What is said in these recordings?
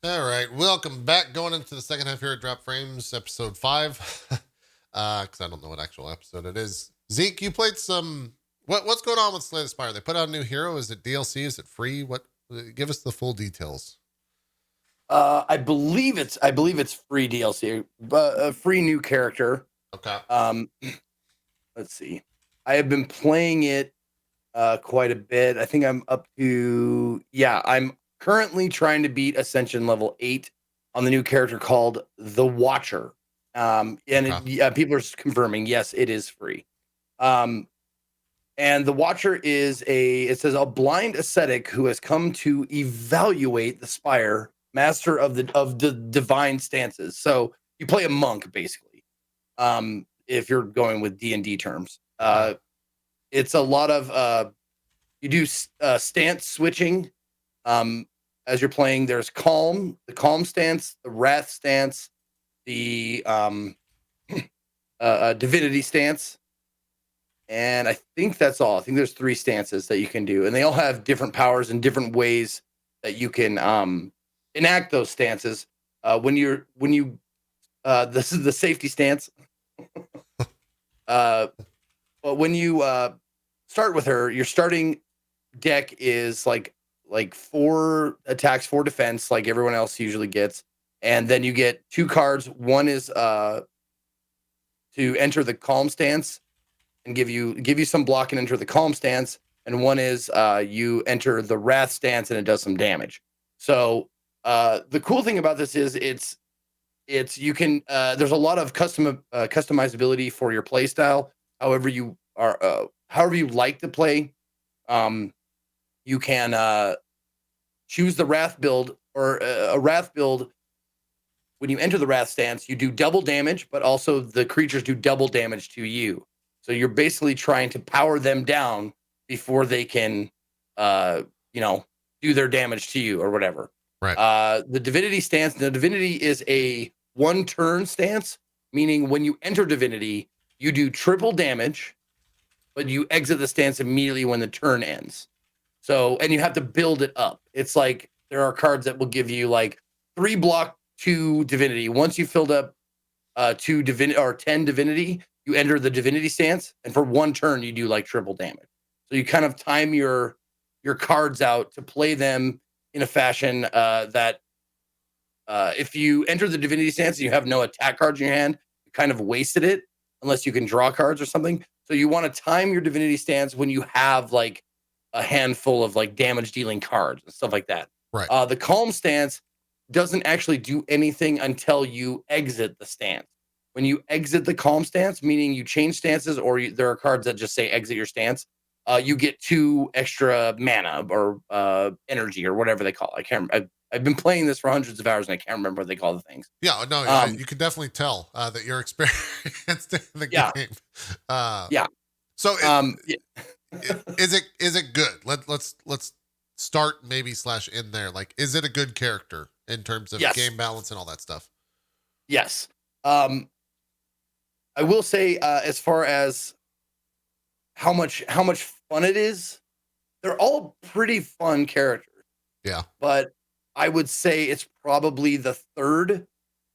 All right, welcome back. Going into the second half here at Drop Frames, episode 5. Because I don't know what actual episode it is. Zeke, you played some. What's going on with Slay the Spire? They put out a new hero. Is it DLC? Is it free? What? Give us the full details. I believe it's free DLC, but a free new character. Okay. Let's see. I have been playing it quite a bit. I think I'm up to I'm currently trying to beat Ascension level 8 on the new character called the Watcher. People are confirming, yes, it is free. And the Watcher is it says a blind ascetic who has come to evaluate the Spire, master of the divine stances. So you play a monk basically. If you're going with D&D terms. It's a lot of you do stance switching as you're playing. There's the calm stance, the wrath stance, the divinity stance, and I think that's all. I think there's 3 stances that you can do, and they all have different powers and different ways that you can enact those stances. This is the safety stance. But when you start with her, your starting deck is like 4 attacks, 4 defense, like everyone else usually gets, and then you get 2 cards. One is to enter the calm stance and give you some block and enter the calm stance, and one is you enter the wrath stance and it does some damage. So the cool thing about this is it's you can there's a lot of customizability for your play style. However you like to play. You can choose the wrath build, or a wrath build. When you enter the wrath stance, you do double damage, but also the creatures do double damage to you. So you're basically trying to power them down before they can do their damage to you or whatever. Right. The divinity stance, the divinity is a 1-turn stance, meaning when you enter divinity, you do triple damage, but you exit the stance immediately when the turn ends. So, and you have to build it up. It's like there are cards that will give you like 3 block 2 divinity. Once you filled up 2 divinity or 10 divinity, you enter the divinity stance, and for 1 turn you do like triple damage. So you kind of time your cards out to play them in a fashion that if you enter the divinity stance and you have no attack cards in your hand, you kind of wasted it unless you can draw cards or something. So you want to time your divinity stance when you have like a handful of like damage dealing cards and stuff like that. Right. The calm stance doesn't actually do anything until you exit the stance. When you exit the calm stance, meaning you change stances, or there are cards that just say exit your stance, you get 2 extra mana or energy or whatever they call it. I can't. I've been playing this for hundreds of hours and I can't remember what they call the things. Yeah. No. You can definitely tell that you're experienced in the game. Yeah. So is it good? Let's start maybe / in there. Like, is it a good character in terms of game balance and all that stuff? Yes. I will say, as far as how much fun it is, they're all pretty fun characters. Yeah. But I would say it's probably the 3rd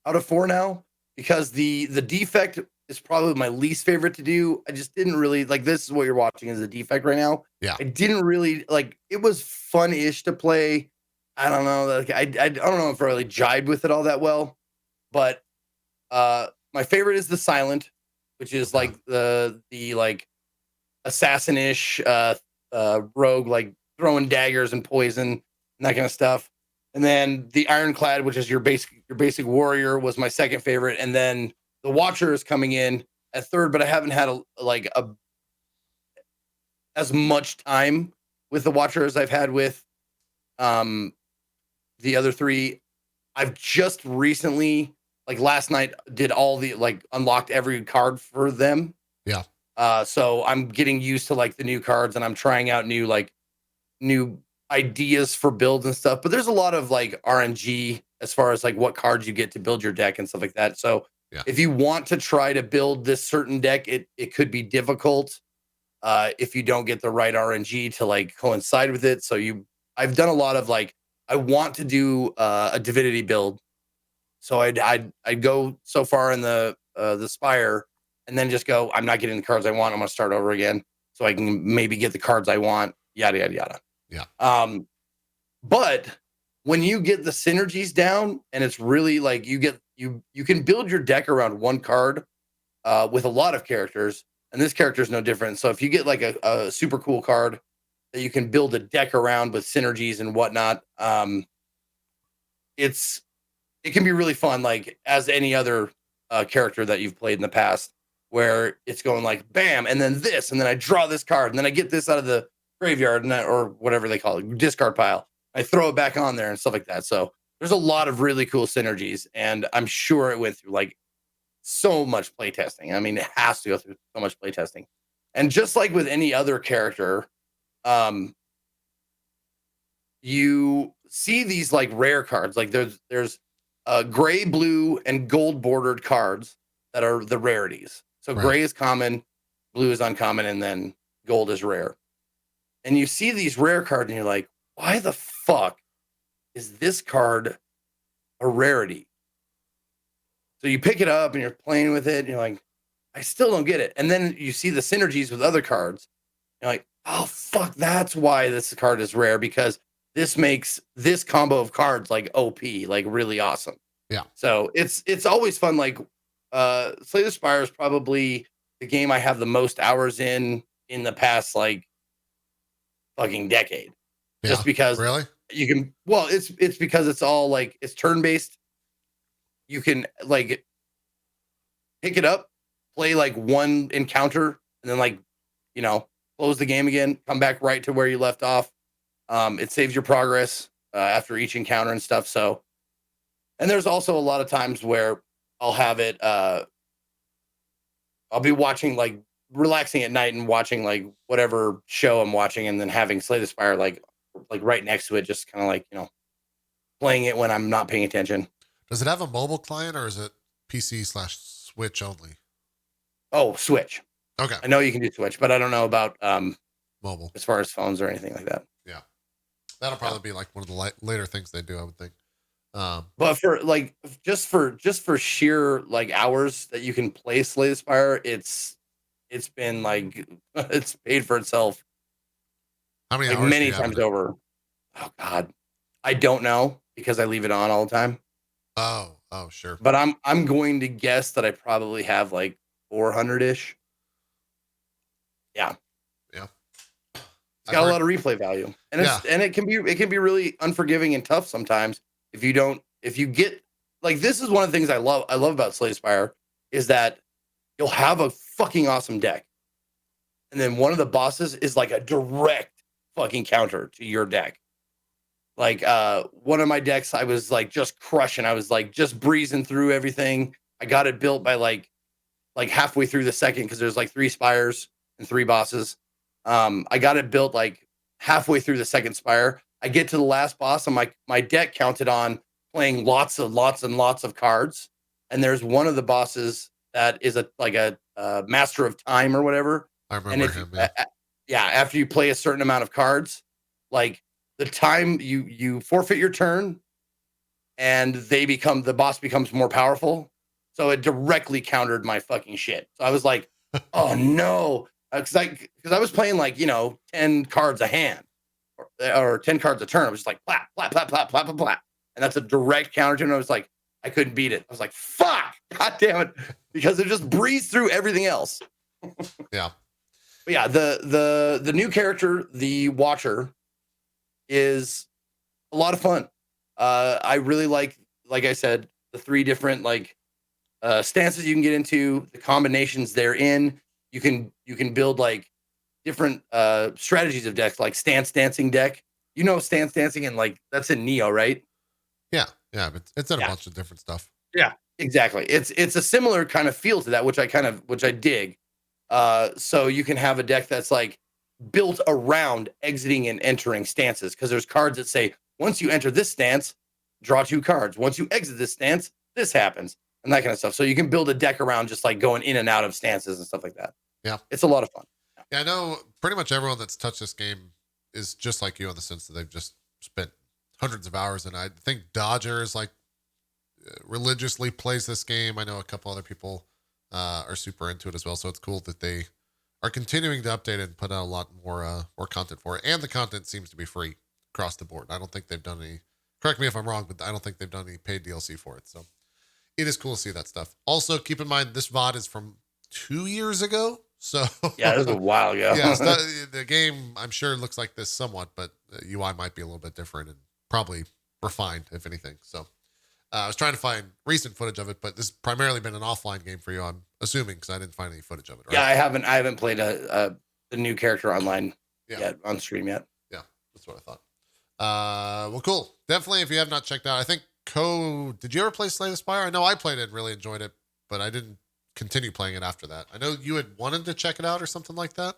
out of 4 now, because the defect is probably my least favorite to do. I just didn't really like. This is what you're watching is the defect right now. Yeah. I didn't really like. It was fun-ish to play. I don't know. Like I don't know if I really jibed with it all that well. But my favorite is the Silent, which is like the like assassin-ish rogue, like throwing daggers and poison and that kind of stuff. And then the Ironclad, which is your basic warrior, was my second favorite. And then the Watcher is coming in at 3rd, but I haven't had as much time with the Watcher as I've had with the other 3. I've just recently, like last night, did all the unlocked every card for them. Yeah. So I'm getting used to like the new cards, and I'm trying out new ideas for builds and stuff. But there's a lot of like RNG as far as like what cards you get to build your deck and stuff like that. So if you want to try to build this certain deck, it could be difficult if you don't get the right RNG to like coincide with it. So I've done a lot of like I want to do a divinity build. So I'd go so far in the spire and then just go, I'm not getting the cards I want. I'm going to start over again so I can maybe get the cards I want, yada, yada, yada. Yeah. But when you get the synergies down and it's really like you can build your deck around one card with a lot of characters, and this character is no different. So if you get like a super cool card that you can build a deck around with synergies and whatnot, it can be really fun, like as any other character that you've played in the past, where it's going like bam, and then this, and then I draw this card, and then I get this out of the graveyard or whatever they call it, discard pile. I throw it back on there and stuff like that. So there's a lot of really cool synergies, and I'm sure it went through like so much playtesting. I mean, it has to go through so much playtesting. And just like with any other character, you see these like rare cards. Like there's gray, blue, and gold bordered cards that are the rarities. So Right. gray is common, blue is uncommon, and then gold is rare. And you see these rare cards, and you're like, why the fuck is this card a rarity? So you pick it up and you're playing with it, and you're like, I still don't get it. And then you see the synergies with other cards. You're like, oh fuck, that's why this card is rare, because this makes this combo of cards like OP, like really awesome. Yeah. So it's always fun. Like Slay the Spire is probably the game I have the most hours in the past like fucking decade. Yeah. Just because Really? you can, well, it's because it's all like it's turn-based. You can like pick it up, play like one encounter, and then like, close the game again, come back right to where you left off. It saves your progress after each encounter and stuff. So, and there's also a lot of times where I'll have it, I'll be watching, like relaxing at night and watching like whatever show I'm watching, and then having Slay the Spire like right next to it, just kind of like, playing it when I'm not paying attention. Does it have a mobile client, or is it PC/Switch only? Oh, Switch. Okay. I know you can do Switch, but I don't know about Mobile. as far as phones or anything like that. Yeah. That'll probably be like one of the later things they do, I would think. But for like just for sheer like hours that you can play Slay the Spire, it's been like it's paid for itself. How many Like hours many do you have times in it? over. Oh God, I don't know because I leave it on all the time. Oh, sure. But I'm going to guess that I probably have like 400-ish. Yeah. Yeah. It's got a lot of replay value, and it can be really unforgiving and tough sometimes if you get like, this is one of the things I love about Slay the Spire is that you'll have a fucking awesome deck, and then one of the bosses is like a direct fucking counter to your deck. Like one of my decks, I was like just crushing. I was like just breezing through everything. I got it built by like halfway through the second, because there's like 3 spires and 3 bosses. I got it built like halfway through the second spire. I get to the last boss, and my deck counted on playing lots and lots of cards. And there's one of the bosses that is a master of time or whatever. I remember him. Yeah. After you play a certain amount of cards, like the time you forfeit your turn, and the boss becomes more powerful. So it directly countered my fucking shit. So I was like, oh no. Because I was playing like 10 cards a hand or 10 cards a turn. I was just like plat plat plat plat plat plat plat, and that's a direct counter to it. And I was like, I couldn't beat it. I was like, fuck, god damn it, because it just breezed through everything else. Yeah. But yeah, the new character, the Watcher, is a lot of fun. I really like I said, the 3 different stances you can get into, the combinations they're in. You can build like different strategies of decks, like stance dancing deck. Stance dancing, and like that's in Neo, right? Yeah. But it's in a bunch of different stuff. Yeah, exactly. It's a similar kind of feel to that, which I dig. So you can have a deck that's like built around exiting and entering stances, because there's cards that say once you enter this stance, draw 2 cards. Once you exit this stance, this happens, and that kind of stuff. So you can build a deck around just like going in and out of stances and stuff like that. Yeah. It's a lot of fun. Yeah, I know pretty much everyone that's touched this game is just like you, in the sense that they've just spent hundreds of hours, and I think Dodger is like religiously plays this game. I know a couple other people are super into it as well, so it's cool that they are continuing to update it and put out a lot more content for it. And the content seems to be free across the board. I don't think they've done any. Correct me if I'm wrong, but I don't think they've done any paid DLC for it. So it is cool to see that stuff. Also, keep in mind this VOD is from 2 years ago. So Yeah, this was a while ago. yeah, the game I'm sure looks like this somewhat, but the UI might be a little bit different and probably refined, if anything. So I was trying to find recent footage of it, but this has primarily been an offline game for you, I'm assuming, because I didn't find any footage of it. Right? Yeah, I haven't played the new character online yet on stream yet. Yeah, that's what I thought. Well, cool. Definitely, if you have not checked out, I think Cohh, did you ever play Slay the Spire? I know I played it and really enjoyed it, but I didn't continue playing it after that. I know you had wanted to check it out or something like that.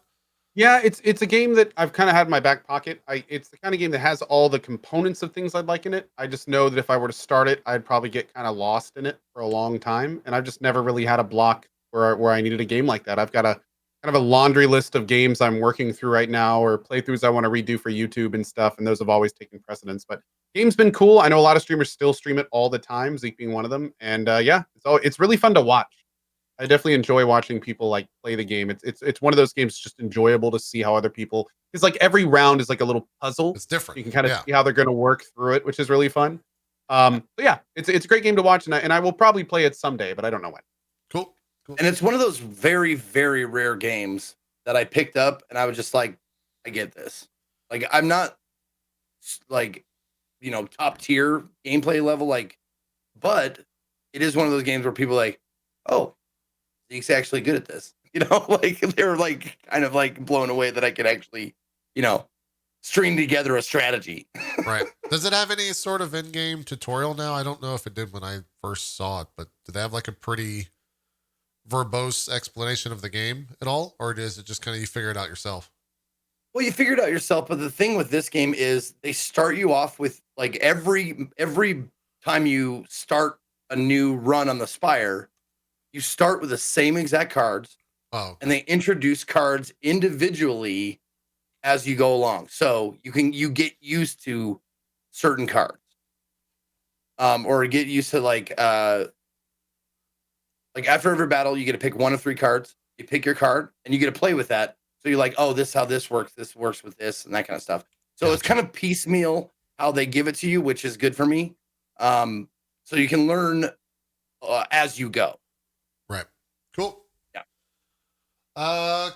Yeah, it's a game that I've kind of had in my back pocket. It's the kind of game that has all the components of things I'd like in it. I just know that if I were to start it, I'd probably get kind of lost in it for a long time. And I've just never really had a block where I needed a game like that. I've got a kind of a laundry list of games I'm working through right now, or playthroughs I want to redo for YouTube and stuff, and those have always taken precedence. But game's been cool. I know a lot of streamers still stream it all the time, Zeke being one of them. And yeah, it's really fun to watch. I definitely enjoy watching people like play the game. It's one of those games just enjoyable to see how other people, because like every round is like a little puzzle. It's different. You can kind of see how they're going to work through it, which is really fun. So yeah, it's a great game to watch, and I will probably play it someday, but I don't know when. Cool. And it's one of those very, very rare games that I picked up, and I was just like, I get this. Like, I'm not like, top tier gameplay level, like, but it is one of those games where people are like, oh, Zeke's actually good at this. Like they're like kind of like blown away that I could actually, string together a strategy. Right. Does it have any sort of in-game tutorial now? I don't know if it did when I first saw it, but do they have like a pretty verbose explanation of the game at all? Or is it just kind of you figure it out yourself? Well, you figure it out yourself, but the thing with this game is they start you off with like every time you start a new run on the Spire, you start with the same exact cards, and they introduce cards individually as you go along. So you get used to certain cards, or get used to like after every battle, you get to pick one of 3 cards. You pick your card, and you get to play with that. So you're like, oh, this is how this works. This works with this, and that kind of stuff. So it's kind of piecemeal how they give it to you, which is good for me. So you can learn as you go. Right. Cool. Yeah.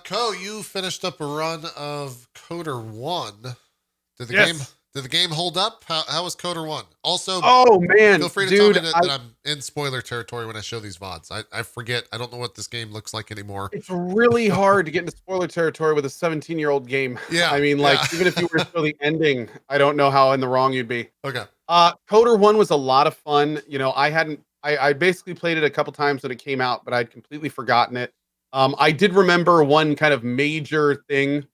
Cohh, you finished up a run of Kotor 1. Did the game hold up? How was Kotor 1? Also, oh man, feel free to tell me that I'm in spoiler territory when I show these VODs. I forget. I don't know what this game looks like anymore. It's really hard to get into spoiler territory with a 17-year-old game. Yeah. I mean, even if you were to show the ending, I don't know how in the wrong you'd be. Okay. Kotor 1 was a lot of fun. I basically played it a couple times when it came out, but I'd completely forgotten it. I did remember one kind of major thing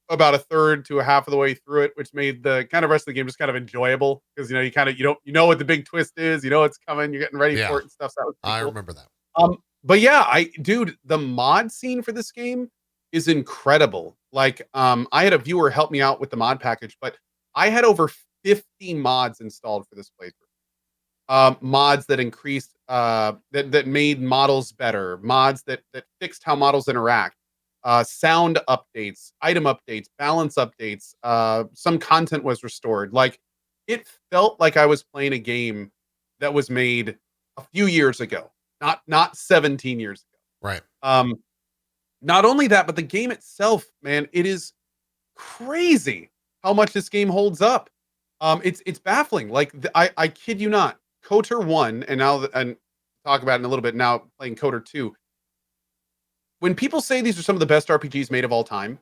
about a third to a half of the way through it, which made the kind of rest of the game just kind of enjoyable because you know what the big twist is, it's coming, you're getting ready for it and stuff. So that was I cool. remember that. But yeah, the mod scene for this game is incredible. Like, I had a viewer help me out with the mod package, but I had over 50 mods installed for this playthrough. Mods that increased, that made models better, mods that fixed how models interact, sound updates, item updates, balance updates, some content was restored. Like, it felt like I was playing a game that was made a few years ago, not 17 years ago. Right. Not only that, but the game itself, man, it is crazy how much this game holds up. It's baffling. Like, I kid you not, Kotor 1, and talk about it in a little bit now, playing Kotor 2. When people say these are some of the best RPGs made of all time,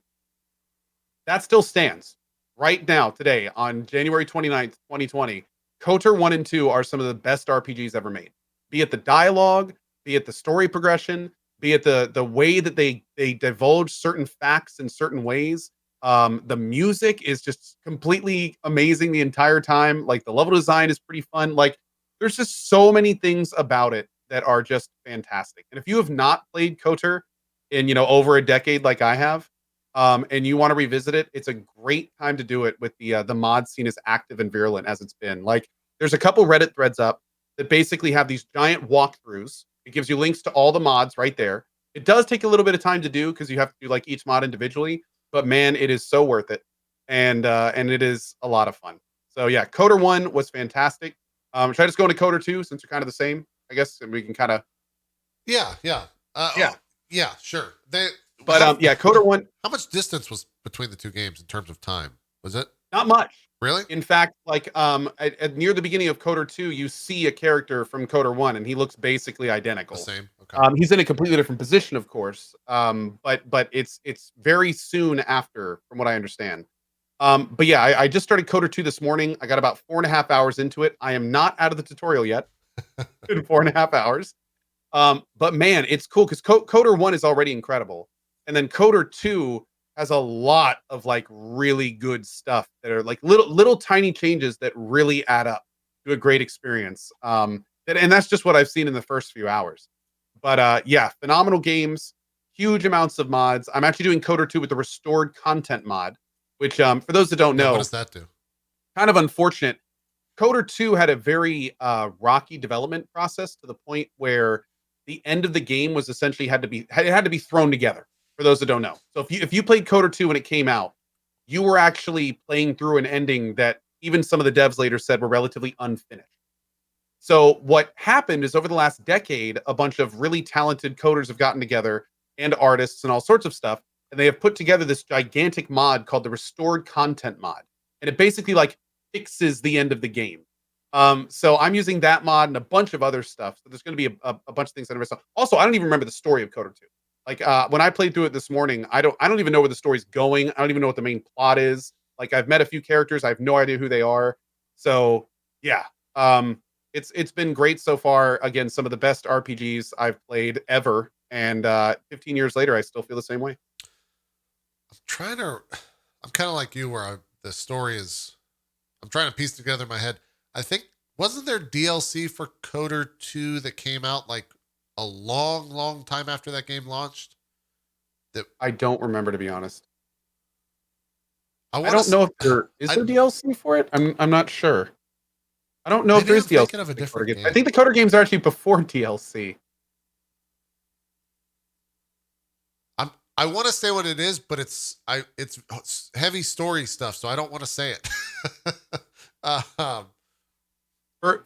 that still stands. Right now, today, on January 29th, 2020, Kotor 1 and 2 are some of the best RPGs ever made. Be it the dialogue, be it the story progression, be it the way that they divulge certain facts in certain ways. The music is just completely amazing the entire time. Like, the level design is pretty fun. Like, there's just so many things about it that are just fantastic. And if you have not played Kotor in, over a decade like I have, and you want to revisit it, it's a great time to do it with the mod scene as active and virulent as it's been. Like, there's a couple Reddit threads up that basically have these giant walkthroughs. It gives you links to all the mods right there. It does take a little bit of time to do because you have to do like each mod individually, but man, it is so worth it, and it is a lot of fun. So yeah, Coder 1 was fantastic. Should I just go into Coder 2 since they're kind of the same? I guess, and we can kind of Yeah. yeah. Yeah, sure. But yeah, Coder 1, How much distance was between the two games in terms of time? Was it not much. really In fact, like near the beginning of Coder 2, you see a character from Coder 1 and he looks basically the identical. same? Okay. He's in a completely different position, of course. But it's very soon after, from what I understand. But yeah, I just started Coder 2 this morning. I got about 4.5 hours into it. I am not out of the tutorial yet in 4.5 hours. But man, it's cool because Coder 1 is already incredible. And then Coder 2 has a lot of like really good stuff that are like little tiny changes that really add up to a great experience. And that's just what I've seen in the first few hours. But yeah, phenomenal games, huge amounts of mods. I'm actually doing Coder 2 with the restored content mod, which for those that don't Yeah, know, what does that do? kind of unfortunate. Coder 2 had a very rocky development process to the point where the end of the game was essentially had to be thrown together. For those that don't know, so if you played Coder 2 when it came out, you were actually playing through an ending that even some of the devs later said were relatively unfinished. So what happened is over the last decade, a bunch of really talented coders have gotten together and artists and all sorts of stuff, and they have put together this gigantic mod called the Restored Content mod, and it basically like fixes the end of the game. So I'm using that mod and a bunch of other stuff. So there's going to be a bunch of things that I never saw. Also, I don't even remember the story of Coder 2. Like when I played through it this morning, I don't even know where the story's going. I don't even know what the main plot is. Like I've met a few characters, I have no idea who they are. So yeah, it's been great so far. Again, some of the best RPGs I've played ever, and 15 years later, I still feel the same way. I'm kind of like you where the story is, I'm trying to piece together in my head. I think, wasn't there DLC for Coder 2 that came out like a long time after that game launched? I don't remember, to be honest. I I don't know if there is there DLC for it. I'm not sure. I don't know if Maybe there's I'm DLC. thinking of a for the different Coder games. game. I think the Coder games are actually before DLC. I want to say what it is, but it's heavy story stuff, so I don't want to say it.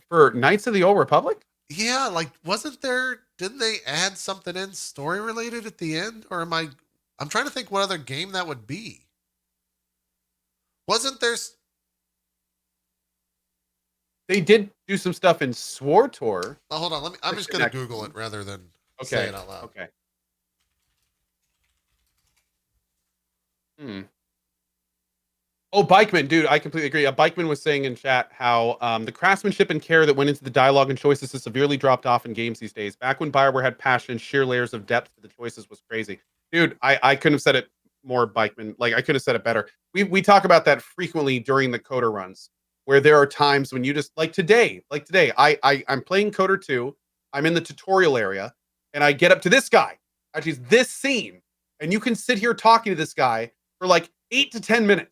For Knights of the Old Republic? Yeah, like didn't they add something in story related at the end? Or I'm trying to think what other game that would be. Wasn't there? They did do some stuff in SWTOR. Oh, hold on, I'm just gonna Google it rather than say it out loud. Okay. Oh, Bikeman, dude, I completely agree. Bikeman was saying in chat how the craftsmanship and care that went into the dialogue and choices has severely dropped off in games these days. Back when BioWare had passion and sheer layers of depth to the choices was crazy. Dude, I couldn't have said it more, Bikeman. Like, I could have said it better. We talk about that frequently during the Coder runs, where there are times when you just, like today, I'm playing Coder 2, I'm in the tutorial area, and I get up to this guy, actually it's this scene, and you can sit here talking to this guy for like 8 to 10 minutes.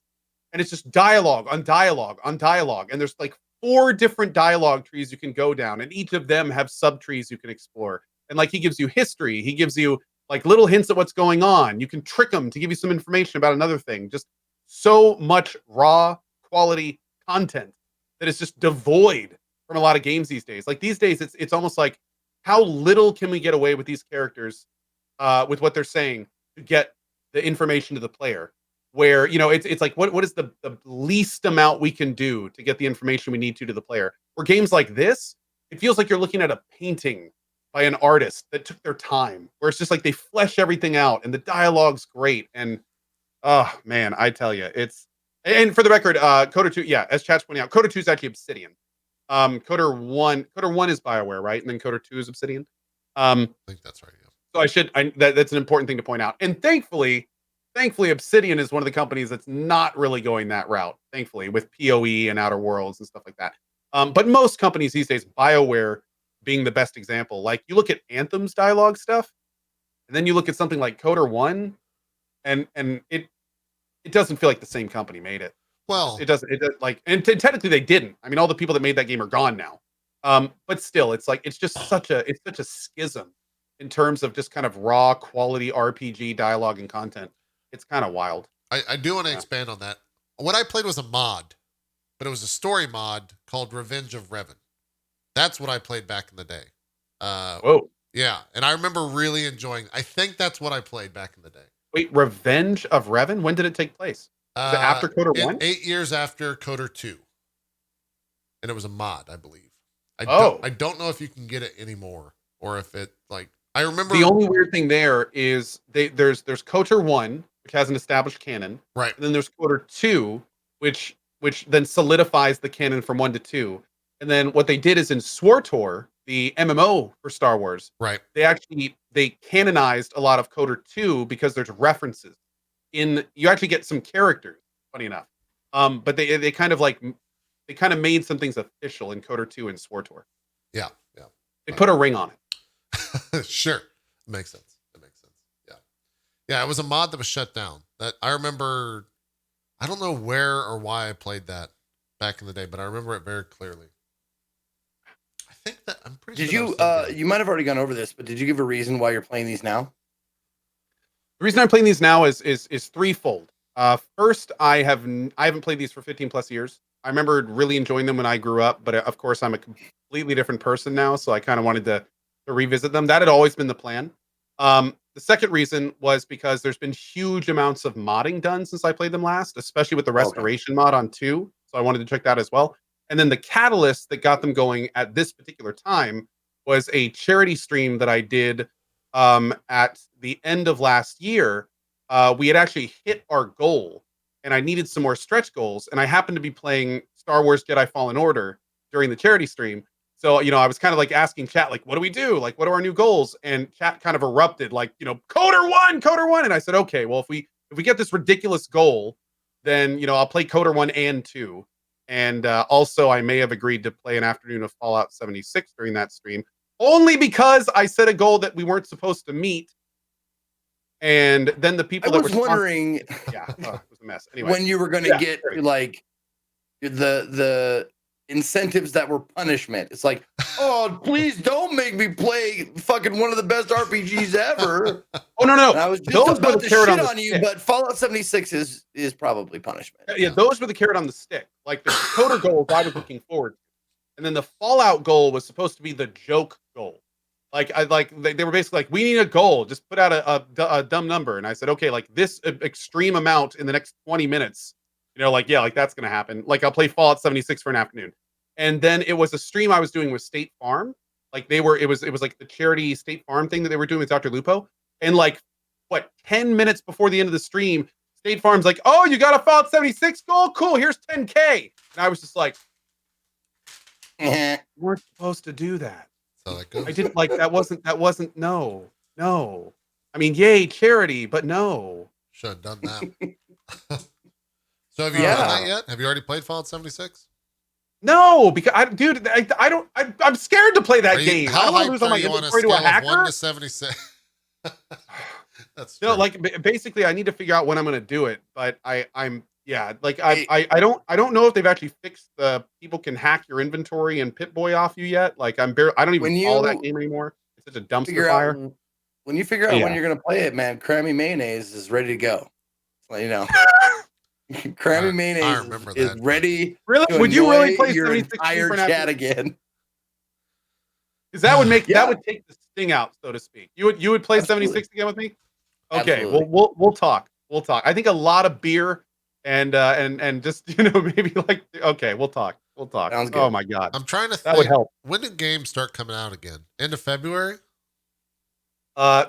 And it's just dialogue on dialogue on dialogue. And there's like 4 different dialogue trees you can go down, and each of them have sub trees you can explore. And like he gives you history, he gives you like little hints at what's going on. You can trick him to give you some information about another thing. Just so much raw quality content that is just devoid from a lot of games these days. Like these days, it's almost like how little can we get away with these characters with what they're saying to get the information to the player. Where, you know, it's like what is the least amount we can do to get the information we need to the player. For games like this, it feels like you're looking at a painting by an artist that took their time, where it's just like they flesh everything out and the dialogue's great. And oh man, I tell you, and for the record, Coder 2, yeah, as chat's pointing out, Coder 2 is actually Obsidian. Coder 1 is BioWare, right? And then Coder 2 is Obsidian. I think that's right. Yeah. So that's an important thing to point out. And thankfully, Obsidian is one of the companies that's not really going that route, thankfully, with PoE and Outer Worlds and stuff like that. But most companies these days, BioWare being the best example, like you look at Anthem's dialogue stuff, and then you look at something like Coder 1, and it it doesn't feel like the same company made it. Well, It doesn't. It does like, and technically they didn't. I mean, all the people that made that game are gone now. But still, it's like it's such a schism in terms of just kind of raw quality RPG dialogue and content. It's kind of wild. I do want to Yeah. expand on that. What I played was a mod, but it was a story mod called Revenge of Revan. That's what I played back in the day. Whoa. Yeah, and I remember really enjoying. I think that's what I played back in the day. Wait, Revenge of Revan? When did it take place? Was it after Kotor 1? 8 years after Kotor 2. And it was a mod, I believe. I don't know if you can get it anymore or if it like I remember The only weird thing there is there's Kotor 1, which has an established canon, right. and then there's Kotor 2, which then solidifies the canon from 1 to 2. And then what they did is in SWTOR, the MMO for Star Wars, Right. they canonized a lot of Kotor 2 because there's references in you actually get some characters, funny enough. But they kind of made some things official in Kotor 2 and SWTOR. Yeah. They put a ring on it. Sure. It makes sense. Yeah. Yeah, it was a mod that was shut down. That I remember. I don't know where or why I played that back in the day, but I remember it very clearly. I think that I'm pretty Did sure. you you might have already gone over this, but did you give a reason why you're playing these now? The reason I'm playing these now is threefold. First, I haven't played these for 15 plus years. I remember really enjoying them when I grew up, but of course I'm a completely different person now, so I kind of wanted to revisit them. That had always been the plan. The second reason was because there's been huge amounts of modding done since I played them last, especially with the restoration mod on 2. So I wanted to check that as well. And then the catalyst that got them going at this particular time was a charity stream that I did at the end of last year. We had actually hit our goal, and I needed some more stretch goals. And I happened to be playing Star Wars Jedi Fallen Order during the charity stream. So, I was kind of like asking chat, like, what do we do? Like, what are our new goals? And chat kind of erupted, like, Kotor 1. And I said, okay, well, if we get this ridiculous goal, then, I'll play Kotor 1 and 2. And also, I may have agreed to play an afternoon of Fallout 76 during that stream, only because I set a goal that we weren't supposed to meet. And then the people I that was were wondering, yeah, it was a mess. Anyway, when you were going to get like the incentives that were punishment. It's like, oh, please don't make me play fucking one of the best RPGs ever. Oh no. And I was just Those about were to the carrot shit on the on you, stick. but Fallout 76 is probably punishment. Yeah, those were the carrot on the stick. Like the Kotor goals I was looking forward to. And then the Fallout goal was supposed to be the joke goal. They were basically like, we need a goal. Just put out a dumb number. And I said, okay, like this extreme amount in the next 20 minutes. That's gonna happen. Like I'll play Fallout 76 for an afternoon. And then it was a stream I was doing with State Farm. Like it was like the charity State Farm thing that they were doing with Dr. Lupo. And 10 minutes before the end of the stream, State Farm's like, oh, you got a Fallout 76 goal? Cool, here's 10K. And I was just like, you weren't supposed to do that. So that goes. I didn't that wasn't no. I mean, yay, charity, but no. Should have done that. So have you done that yet? Have you already played Fallout 76? No, because I'm scared to play that game. I How don't want to hyped lose all are my you on a inventory to scale a of hacker? 1 to 76? That's No, true. basically I need to figure out when I'm going to do it, but I don't know if they've actually fixed the people can hack your inventory and Pip-Boy off you yet. Like I don't even follow that game anymore. It's such a dumpster fire. When you figure out when you're going to play it, man, Crammy Mayonnaise is ready to go. Let you know. Crammy Mayonnaise is ready. Really? To would you really play your 76 entire for chat again? Because that would make that would take the sting out, so to speak. You would play 76 again with me? Okay, Absolutely. well we'll talk. We'll talk. I think a lot of beer and just maybe okay, we'll talk. Sounds good. Oh my god. I'm trying to think. That would help. When did games start coming out again? End of February?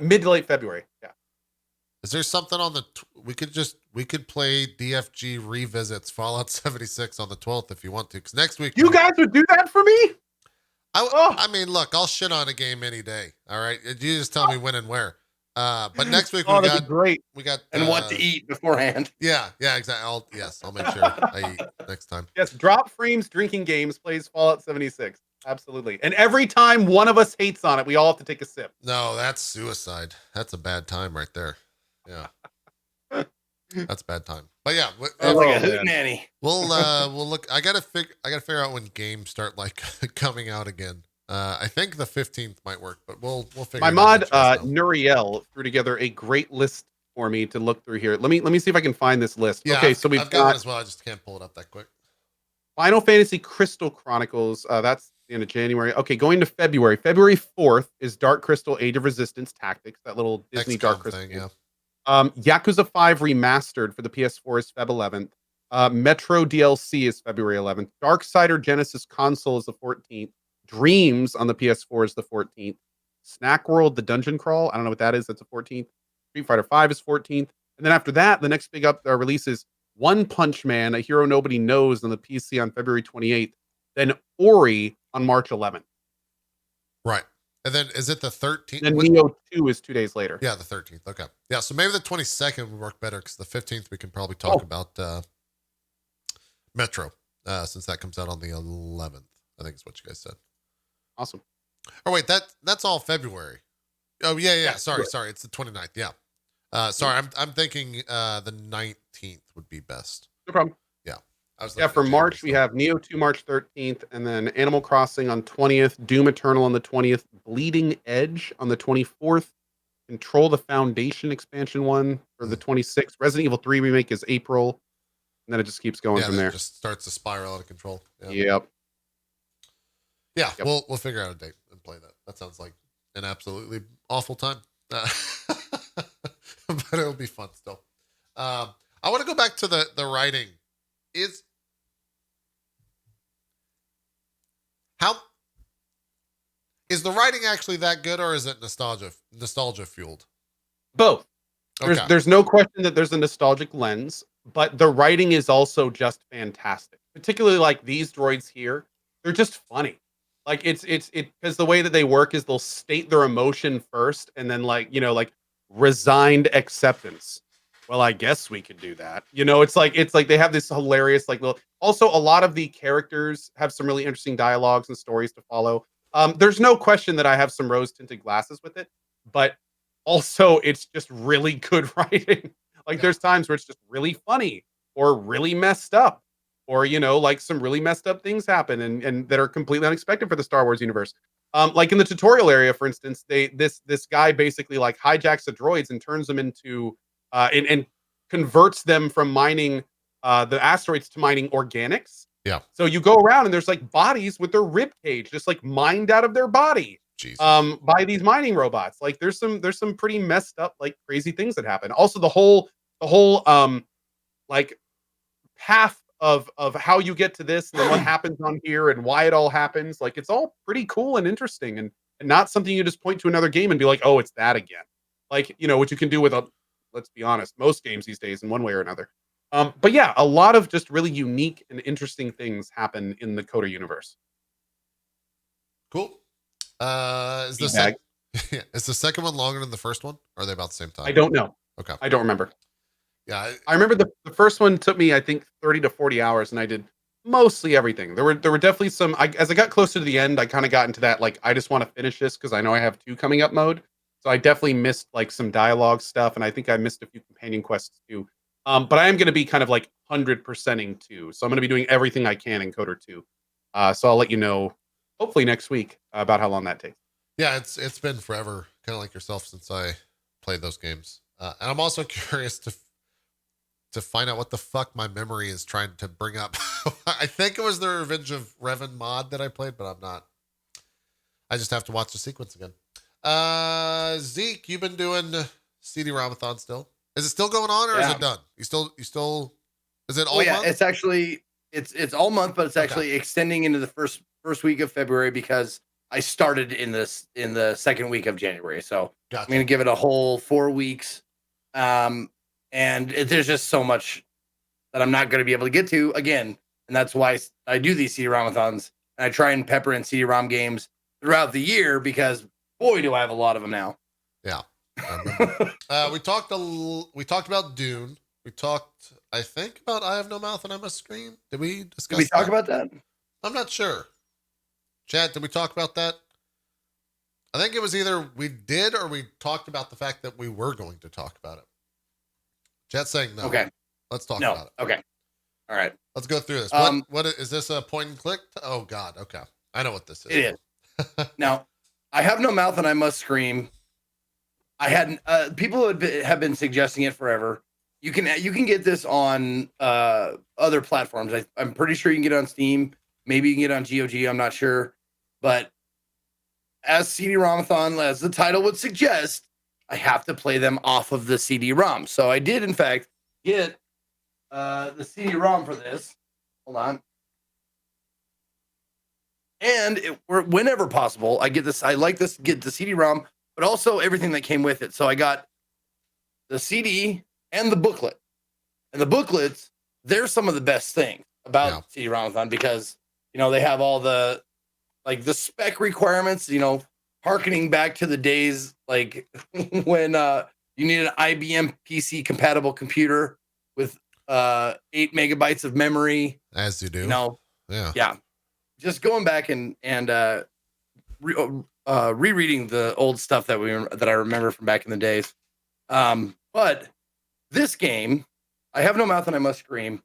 Mid to late February. Yeah. Is there something on the we could play DFG revisits Fallout 76 on the 12th if you want to, because next week You guys would do that for me? I mean, look, I'll shit on a game any day. All right, you just tell me when and where. But next week that'd be great. We got And what to eat beforehand. Yeah, exactly. I'll make sure I eat next time. Yes, Drop Frames Drinking Games plays Fallout 76. Absolutely. And every time one of us hates on it, we all have to take a sip. No, that's suicide. That's a bad time right there. Yeah. That's bad time. But yeah, Sounds like a man. hootenanny. we'll look. I gotta figure out when games start like coming out again. I think the 15th might work, but we'll figure My it out. mod Let you guys know. Nuriel threw together a great list for me to look through here. Let me see if I can find this list. Yeah, Okay, so we've I've got one got as well. I just can't pull it up that quick. Final Fantasy Crystal Chronicles. That's the end of January. Okay, going to February. February 4th is Dark Crystal Age of Resistance Tactics, that little Disney XCOM Dark Crystal thing, game. yeah. Yakuza 5 Remastered for the PS4 is Feb 11th. Metro DLC is February 11th. Darksider Genesis console is the 14th. Dreams on the PS4 is the 14th. Snack World, the Dungeon Crawl. I don't know what that is. That's the 14th. Street Fighter 5 is 14th. And then after that, the next big release is One Punch Man, A Hero Nobody Knows on the PC on February 28th. Then Ori on March 11th. Right. And then is it the 13th? Then Neo 2 is 2 days later. Yeah, the 13th. Okay. Yeah, so maybe the 22nd would work better because the 15th we can probably talk about Metro, since that comes out on the 11th. I think is what you guys said. Awesome. Oh wait, that's all February. Oh yeah. Yeah, Sorry. It's the 29th. Yeah. Sorry, I'm thinking the 19th would be best. No problem. Yeah. For March, we have Neo 2 March 13th, and then Animal Crossing on 20th, Doom Eternal on the 20th, Bleeding Edge on the 24th, Control the Foundation expansion one for the 26th. Resident Evil 3 remake is April, and then it just keeps going from there. It just starts to spiral out of control. Yep. Yeah, we'll figure out a date and play that. That sounds like an absolutely awful time. But it'll be fun still. I want to go back to the writing. Is the writing actually that good, or is it nostalgia fueled? Both. Okay. There's no question that there's a nostalgic lens, but the writing is also just fantastic. Particularly like these droids here, they're just funny. Like it's because the way that they work is they'll state their emotion first, and then like resigned acceptance. Well, I guess we could do that. It's like they have this hilarious like little. Also, a lot of the characters have some really interesting dialogues and stories to follow. There's no question that I have some rose-tinted glasses with it, but also it's just really good writing. Like there's times where it's just really funny or really messed up, or like some really messed up things happen and that are completely unexpected for the Star Wars universe. Like in the tutorial area, for instance, this guy basically like hijacks the droids and turns them into and converts them from mining the asteroids to mining organics. Yeah. So you go around and there's like bodies with their rib cage just like mined out of their body. Jesus. By these mining robots. Like there's some pretty messed up like crazy things that happen. Also the whole like path of how you get to this and then what happens on here and why it all happens. Like it's all pretty cool and interesting and not something you just point to another game and be like, oh, it's that again. Like, what you can do with let's be honest, most games these days in one way or another. But yeah, a lot of just really unique and interesting things happen in the Kotor universe. Cool. Is the second one longer than the first one? Or are they about the same time? I don't know. Okay. I don't remember. Yeah. I remember the first one took me, I think, 30 to 40 hours, and I did mostly everything. There were definitely some, as I got closer to the end, I kind of got into that, like, I just want to finish this because I know I have 2 coming up mode. So I definitely missed, like, some dialogue stuff, and I think I missed a few companion quests, too. But I am going to be kind of, like, 100%ing 2. So I'm going to be doing everything I can in Kotor 2. So I'll let you know, hopefully next week, about how long that takes. Yeah, it's been forever, kind of like yourself, since I played those games. And I'm also curious to find out what the fuck my memory is trying to bring up. I think it was the Revenge of Revan mod that I played, but I'm not. I just have to watch the sequence again. Zeke, you've been doing CD-ROMathon still? Is it still going on, or is it done? You still is it all month? It's actually it's all month, but it's actually extending into the first week of February because I started in the second week of January. So Gotcha. I'm going to give it a whole 4 weeks. And there's just so much that I'm not going to be able to get to again. And that's why I do these CD-ROMathons. And I try and pepper in CD-ROM games throughout the year because boy, do I have a lot of them now. Yeah. We talked about Dune. We talked, I think, about I Have No Mouth and I Must Scream. Did we discuss? Did we talk about that? I'm not sure. Chad, did we talk about that? I think it was either we did or we talked about the fact that we were going to talk about it. Chat's saying no. Okay. Let's talk No. about it. Okay. All right. Let's go through this. What is this a point and click? Oh God. Okay. I know what this is. It is. Now, I have no mouth and I must scream. I hadn't. People have been suggesting it forever. You can get this on other platforms. I'm pretty sure you can get it on Steam. Maybe you can get it on GOG. I'm not sure. But as CD-ROM-a-thon, as the title would suggest, I have to play them off of the CD-ROM. So I did, in fact, get the CD-ROM for this. Hold on. And whenever possible, I get this. I like this. Get the CD-ROM, but also everything that came with it. So I got the CD and the booklet. And the booklets, they're some of the best things about CD-ROM-a-thon because they have all the spec requirements. Harkening back to the days like when you need an IBM PC compatible computer with 8 megabytes of memory. As you do. Yeah. Just going back and rereading the old stuff that I remember from back in the days. But this game, I have no mouth and I must scream.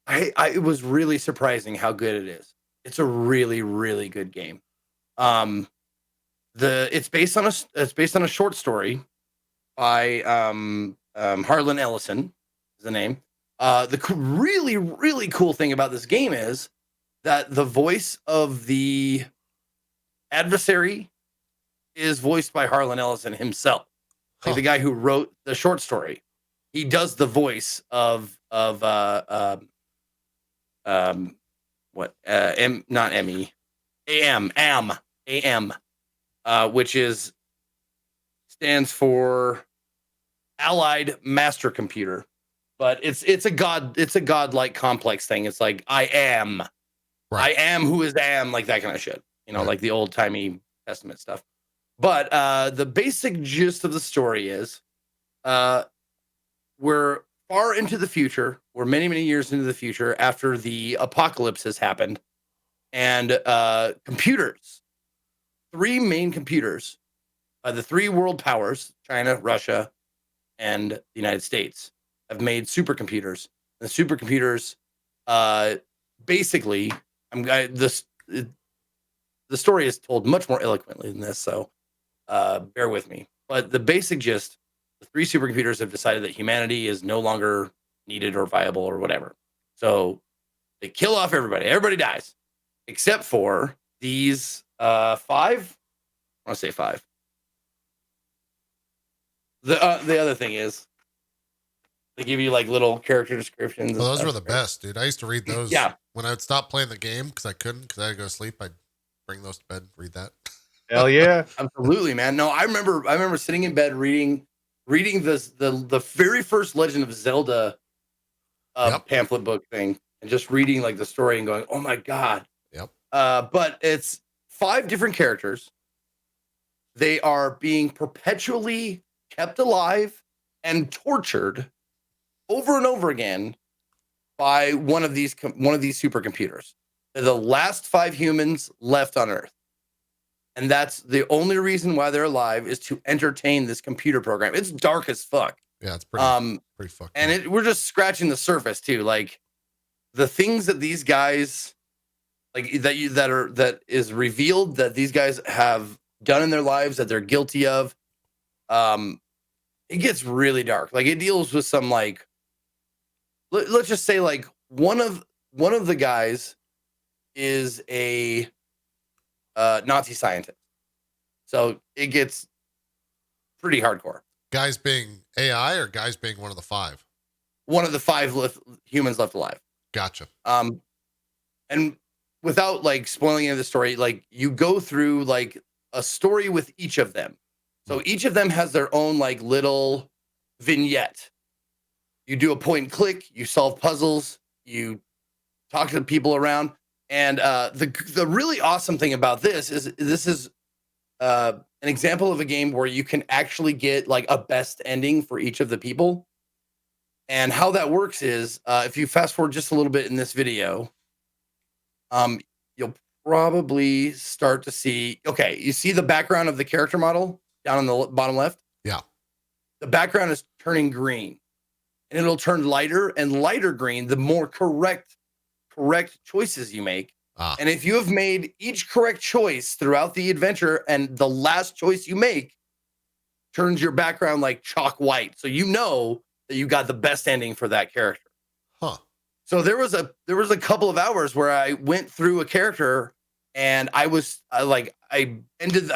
It was really surprising how good it is. It's a really, really good game. It's based on a short story by Harlan Ellison is the name. The really, really cool thing about this game is that the voice of the adversary is voiced by Harlan Ellison himself, like the guy who wrote the short story. He does the voice of not Emmy, AM, which stands for Allied Master Computer, but it's a godlike complex thing. It's like I am who is am, like that kind of shit, like the old timey Testament stuff. But the basic gist of the story is, we're far into the future. We're many, many years into the future after the apocalypse has happened, and computers, 3 main computers, the 3 world powers, China, Russia, and the United States, have made supercomputers. The supercomputers, basically, the story is told much more eloquently than this, so bear with me. But the basic gist: the 3 supercomputers have decided that humanity is no longer needed or viable or whatever. So they kill off everybody. Everybody dies, except for these 5. I want to say 5. The other thing is they give you like little character descriptions. Well, those were the best, dude. I used to read those. Yeah. When I'd stop playing the game because I had to go to sleep, I'd bring those to bed, read that. Hell yeah. Absolutely, man. No, I remember sitting in bed reading the very first Legend of Zelda pamphlet book thing, and just reading like the story and going, oh my God. Yep. But it's 5 different characters. They are being perpetually kept alive and tortured over and over again by one of these supercomputers. They're the last 5 humans left on Earth. And that's the only reason why they're alive, is to entertain this computer program. It's dark as fuck. Yeah, it's pretty fucked and up. we're just scratching the surface too. Like the things that these guys, that is revealed that these guys have done in their lives, that they're guilty of. It gets really dark. Like it deals with some let's just say one of the guys is a Nazi scientist. So it gets pretty hardcore. Guys being AI or guys being one of the 5? One of the 5 humans left alive. Gotcha. And without spoiling any of the story, you go through a story with each of them. So each of them has their own little vignette. You do a point and click, you solve puzzles, you talk to the people around. And the really awesome thing about this is an example of a game where you can actually get a best ending for each of the people. And how that works is, if you fast forward just a little bit in this video, you'll probably start to see, you see the background of the character model down on the bottom left? Yeah. the background is turning green, and it'll turn lighter and lighter green the more correct choices you make. And if you have made each correct choice throughout the adventure, and the last choice you make turns your background like chalk white, so you know that you got the best ending for that character. Huh. So there was a couple of hours where I went through a character and I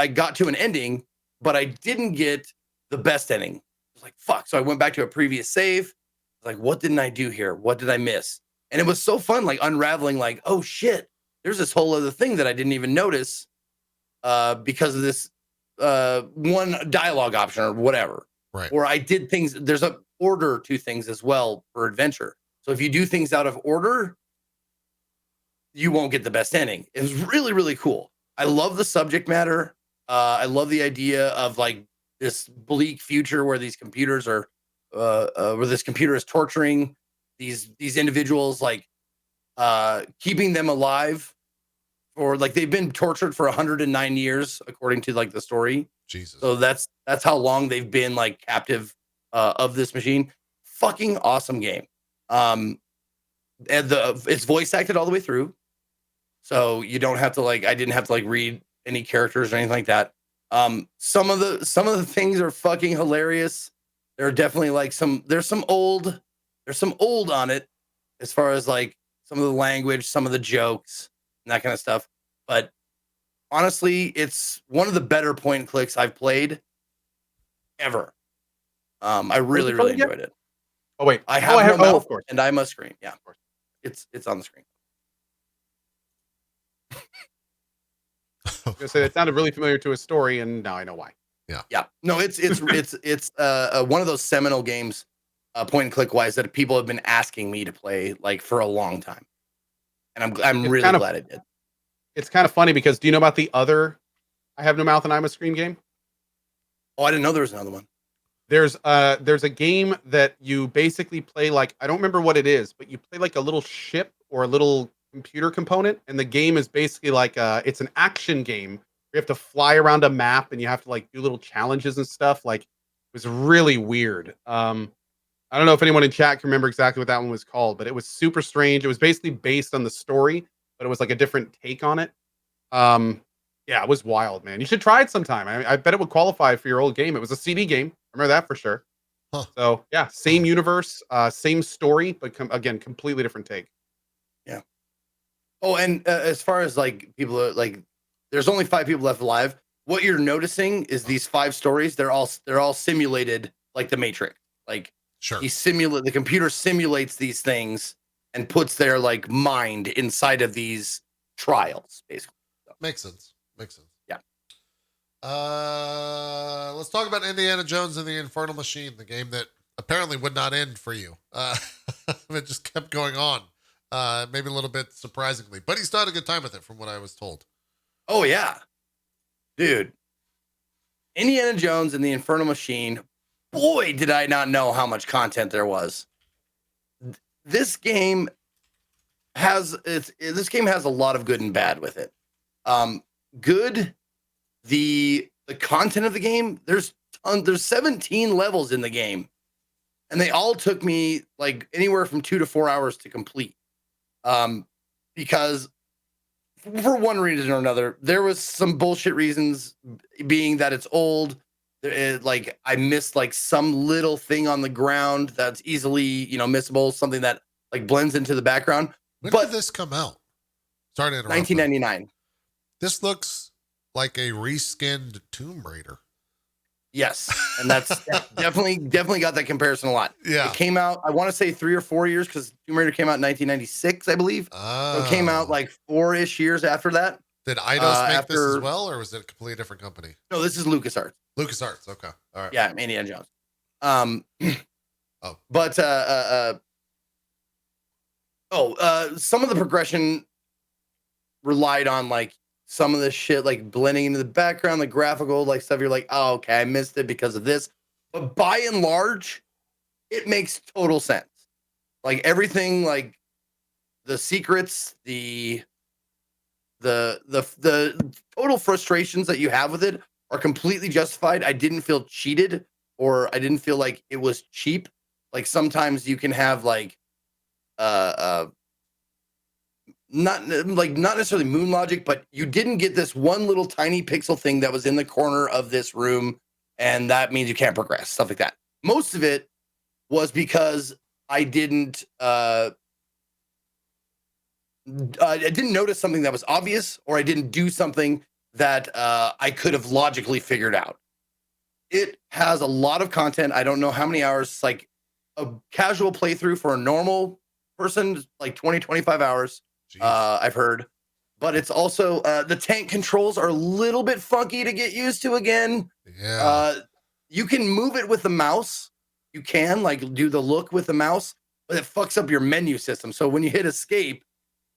got to an ending, but I didn't get the best ending. I was like, fuck. So I went back to a previous save. I was like, what didn't I do here? What did I miss? And it was so fun, like unraveling, like, oh shit, there's this whole other thing that I didn't even notice because of this one dialogue option or whatever. Right. Or I did things. There's a order to things as well for adventure. So if you do things out of order, you won't get the best ending. It was really, really cool. I love the subject matter. I love the idea of like this bleak future where these computers are, where this computer is torturing these individuals, like keeping them alive, or like they've been tortured for 109 years, according to like the story. Jesus. So that's how long they've been like captive of this machine. Fucking awesome game. And it's voice acted all the way through, so you don't have to I didn't have to read any characters or anything like that. Some of the things are fucking hilarious. There are definitely there's some old on it as far as like some of the language, some of the jokes, and that kind of stuff. But honestly, it's one of the better point and clicks I've played ever. I really enjoyed it. Oh wait, I have oh, of course, and I must scream. Yeah, of course, it's on the screen. I was gonna say that sounded really familiar to a story, and now I know why. Yeah. No, it's one of those seminal games, point and click wise, that people have been asking me to play like for a long time, and I'm really glad I did. It's kind of funny because do you know about the other I Have No Mouth and I Must Scream game? Oh, I didn't know there was another one. There's a game that you basically play like, I don't remember what it is, but you play like a little ship or a little computer component, and the game is basically like it's an action game. You have to fly around a map and you have to like do little challenges and stuff. Like it was really weird. I don't know if anyone in chat can remember exactly what that one was called, but it was super strange. It was basically based on the story, but it was like a different take on it. Yeah, it was wild, man. You should try it sometime. I bet it would qualify for your old game. It was a CD game. I remember that for sure. Huh. So yeah, same universe, same story, but again, completely different take. Yeah. Oh, and as far as like people are like, there's only 5 people left alive. What you're noticing is these 5 stories. They're all simulated like the Matrix. Like sure, the computer simulates these things and puts their like mind inside of these trials, basically. So. Makes sense. Yeah. Let's talk about Indiana Jones and the Infernal Machine, the game that apparently would not end for you. It just kept going on. Maybe a little bit surprisingly, but he still had a good time with it, from what I was told. Oh yeah, dude. Indiana Jones and the Infernal Machine. Boy, did I not know how much content there was. This game has a lot of good and bad with it. Good, the content of the game. There's 17 levels in the game, and they all took me like anywhere from 2 to 4 hours to complete. Because for one reason or another, there was some bullshit reasons, being that it's old. Like I missed like some little thing on the ground that's easily missable, something that like blends into the background. When did this come out? Sorry to interrupt. 1999. This looks like a reskinned Tomb Raider. Yes, and that's definitely got that comparison a lot. Yeah, it came out, I want to say 3 or 4 years, because Tomb Raider came out in 1996, I believe. So it came out like 4-ish years after that. Did Eidos make this as well, or was it a completely different company? No, this is LucasArts. LucasArts, okay, all right. Yeah, Indiana Jones. But some of the progression relied on like some of the shit like blending into the background, like graphical like stuff. You're like, oh, okay, I missed it because of this. But by and large, it makes total sense. Like everything, like the secrets, the total frustrations that you have with it are completely justified. I didn't feel cheated or I didn't feel like it was cheap. Like sometimes you can have like not necessarily moon logic, but you didn't get this one little tiny pixel thing that was in the corner of this room, and that means you can't progress, stuff like that. Most of it was because I didn't notice something that was obvious, or I didn't do something that I could have logically figured out. It has a lot of content. I don't know how many hours, like a casual playthrough for a normal person, like 20, 25 hours. I've heard, but it's also the tank controls are a little bit funky to get used to again. Yeah. You can move it with the mouse. You can like do the look with the mouse, but it fucks up your menu system. So when you hit escape,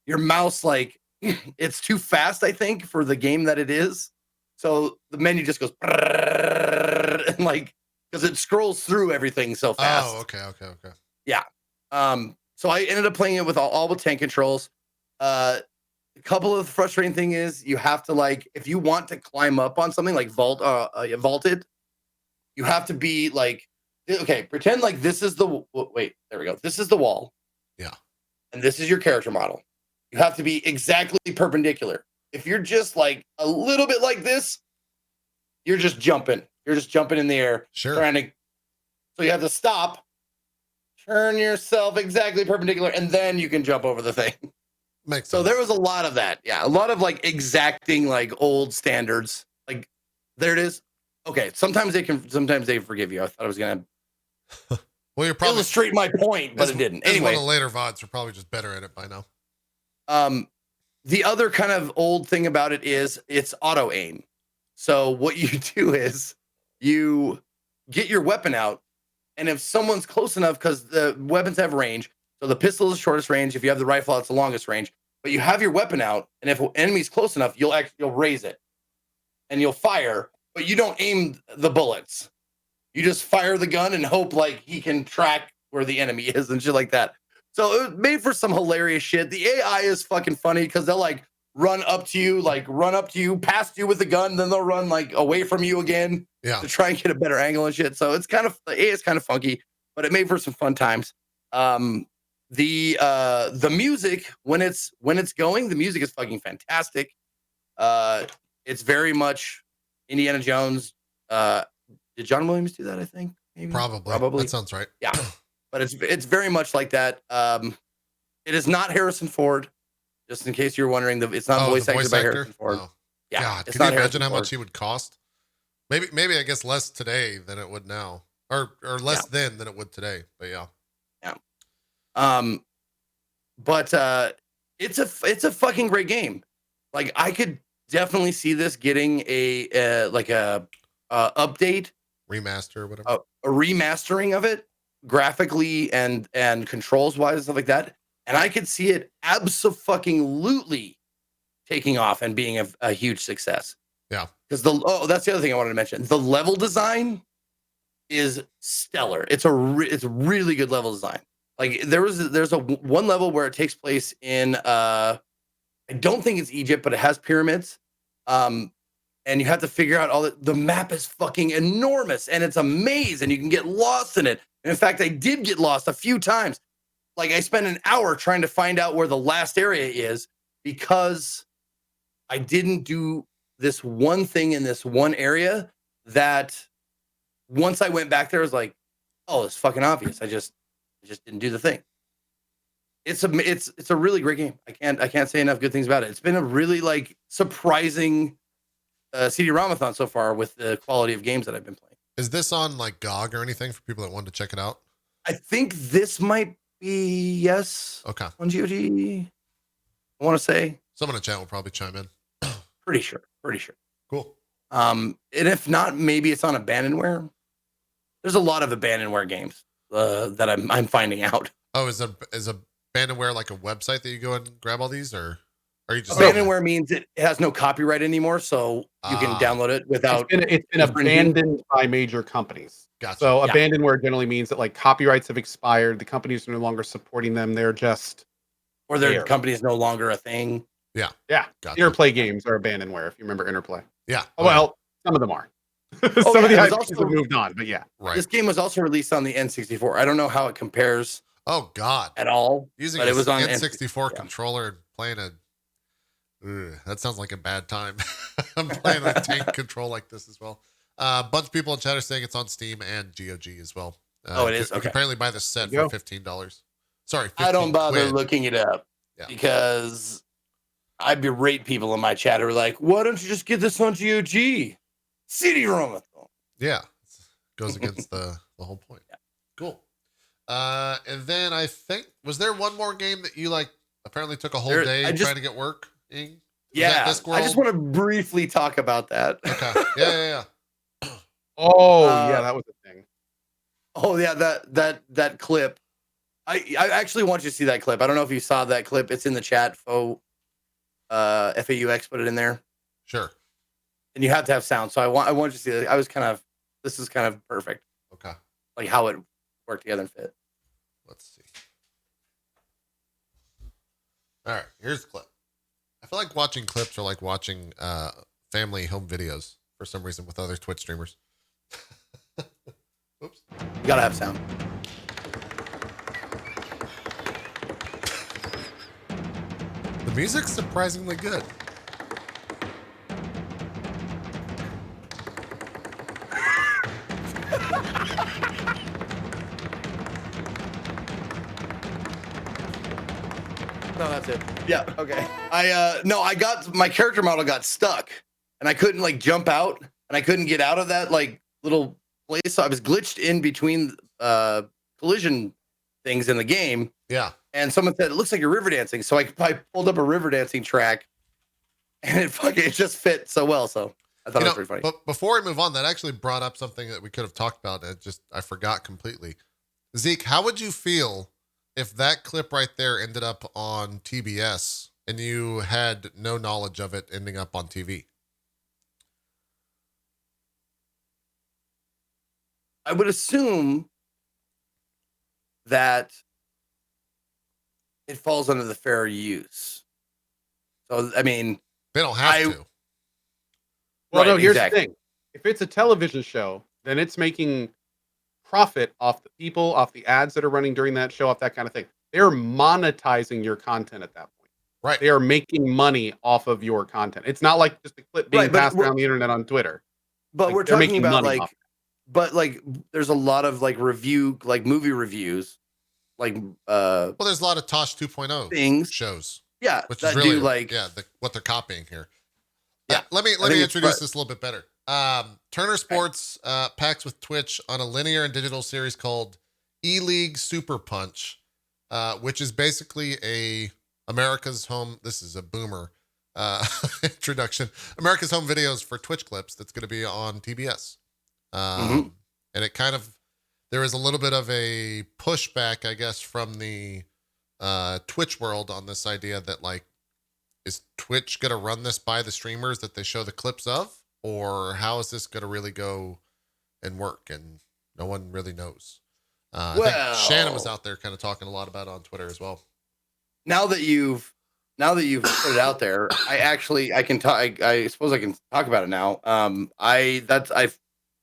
your mouse, like it's too fast, I think, for the game that it is. So the menu just goes and like, because it scrolls through everything so fast. Oh, okay. Yeah. So I ended up playing it with all with tank controls. A couple of the frustrating thing is you have to, like, if you want to climb up on something like vaulted, you have to be like, okay, pretend like this is the wait, there we go. This is the wall. Yeah. And this is your character model. You have to be exactly perpendicular. If you're just like a little bit like this, you're just jumping. You're just jumping in the air. Sure. So you have to stop, turn yourself exactly perpendicular, and then you can jump over the thing. Makes sense. So there was a lot of that. Yeah. A lot of like exacting, like old standards. Like, there it is. Okay. Sometimes they forgive you. I thought I was going to well, you're probably illustrate my point, but it didn't. Anyway, one of the later VODs are probably just better at it by now. The other kind of old thing about it is it's auto aim. So what you do is you get your weapon out, and if someone's close enough, because the weapons have range, so the pistol is the shortest range. If you have the rifle, it's the longest range. But you have your weapon out, and if an enemy's close enough, you'll raise it, and you'll fire, but you don't aim the bullets. You just fire the gun and hope like he can track where the enemy is and shit like that. So it was made for some hilarious shit. The AI is fucking funny because they'll like run up to you, past you with the gun, then they'll run like away from you again to try and get a better angle and shit. So it's kind of, the AI is kind of funky, but it made for some fun times. The music when it's going, the music is fucking fantastic. It's very much Indiana Jones. Did John Williams do that? I think maybe. Probably. That sounds right. Yeah. But it's very much like that. It is not Harrison Ford, just in case you're wondering. It's not voice acted by Harrison Ford. Oh. Yeah. God, can you imagine how much he would cost? Maybe I guess less today than it would now, or less then than it would today. But yeah. But it's a fucking great game. Like, I could definitely see this getting a update, remaster, or whatever, a remastering of it, graphically and controls wise and stuff like that. And I could see it absolutely taking off and being a huge success. Yeah. Because that's the other thing I wanted to mention. The level design is stellar. It's really good level design. Like, there's one level where it takes place in I don't think it's Egypt, but it has pyramids. And you have to figure out the map is fucking enormous, and it's a maze, and you can get lost in it. And in fact, I did get lost a few times. Like, I spent an hour trying to find out where the last area is because I didn't do this one thing in this one area that once I went back there, I was like, oh, it's fucking obvious. I just didn't do the thing. It's a really great game. I can't say enough good things about it. It's been a really like surprising CD-ROM-a-thon so far with the quality of games that I've been playing. Is this on like GOG or anything for people that wanted to check it out? I think this might be, yes. Okay. On GOG. I want to say. Someone in chat will probably chime in. Pretty sure. Cool. And if not, maybe it's on Abandonware. There's a lot of Abandonware games that I'm finding out. Oh, is Abandonware like a website that you go and grab all these, or are you just Abandonware means it has no copyright anymore, so you can download it without. It's been abandoned by major companies. Gotcha. So abandonware generally means that like copyrights have expired, the companies are no longer supporting them. They're just, or their company is no longer a thing. Yeah. Gotcha. Interplay games are abandonware, if you remember Interplay. Yeah. Well, some of them are. Some of the it was IPs also have moved on, but yeah. Right. this game was also released on the N64. I don't know how it compares Oh God. at all, Using but a it was on N64 yeah. controller and playing that sounds like a bad time. I'm playing a tank control like this as well. A bunch of people in chat are saying it's on Steam and GOG as well. Oh, it you is? can Okay. apparently buy the set There you for go. $15. Sorry, 15 I don't bother quid. looking it up Yeah. because I berate people in my chat who are like, why don't you just get this on GOG? CD-ROM. Yeah, goes against the whole point. Yeah. Cool. And then I think, was there one more game that you like apparently took a whole day trying to get work? Yeah, Discworld? I just want to briefly talk about that. Okay. Yeah. Oh, yeah, that was a thing. Oh yeah, that clip. I actually want you to see that clip. I don't know if you saw that clip. It's in the chat. FAUX put it in there. Sure. And you have to have sound. So I want you to see that. This is kind of perfect. Okay. Like how it worked together and fit. Let's see. All right, here's the clip. I feel like watching clips are like watching family home videos for some reason with other Twitch streamers. Oops. You gotta have sound. The music's surprisingly good. No, that's it. Yeah, okay. I got my character model got stuck and I couldn't like jump out and I couldn't get out of that like little place. So I was glitched in between collision things in the game. Yeah. And someone said, it looks like you're river dancing. So I pulled up a river dancing track and it just fit so well. So I thought it was pretty funny. But before we move on, that actually brought up something that we could have talked about. I forgot completely. Zeke, how would you feel if that clip right there ended up on TBS and you had no knowledge of it ending up on TV? I would assume that it falls under the fair use. So, I mean, They don't have to. Well, Right, no, here's exactly. the thing. If it's a television show, then it's making profit off the people, off the ads that are running during that show, off that kind of thing. They're monetizing your content at that point. Right. They are making money off of your content. It's not like just a clip being Right, but passed around the internet on Twitter. But Like, we're they're talking making about money like, off it. but like, there's a lot of like movie reviews, like Well, there's a lot of Tosh 2.0 things. shows. Yeah, Which that is really do like what they're copying here. Yeah, Let me I think it's introduce fun. this a little bit better. Turner Sports packs with Twitch on a linear and digital series called E-League Super Punch, which is basically America's Home. This is a boomer introduction. America's Home Videos for Twitch clips that's going to be on TBS. And it kind of, there is a little bit of a pushback, I guess, from the Twitch world on this idea that like, is Twitch going to run this by the streamers that they show the clips of? Or how is this going to really go and work? And no one really knows. I think Shannon was out there kind of talking a lot about it on Twitter as well. Now that you've put it out there, I can talk. I suppose I can talk about it now. I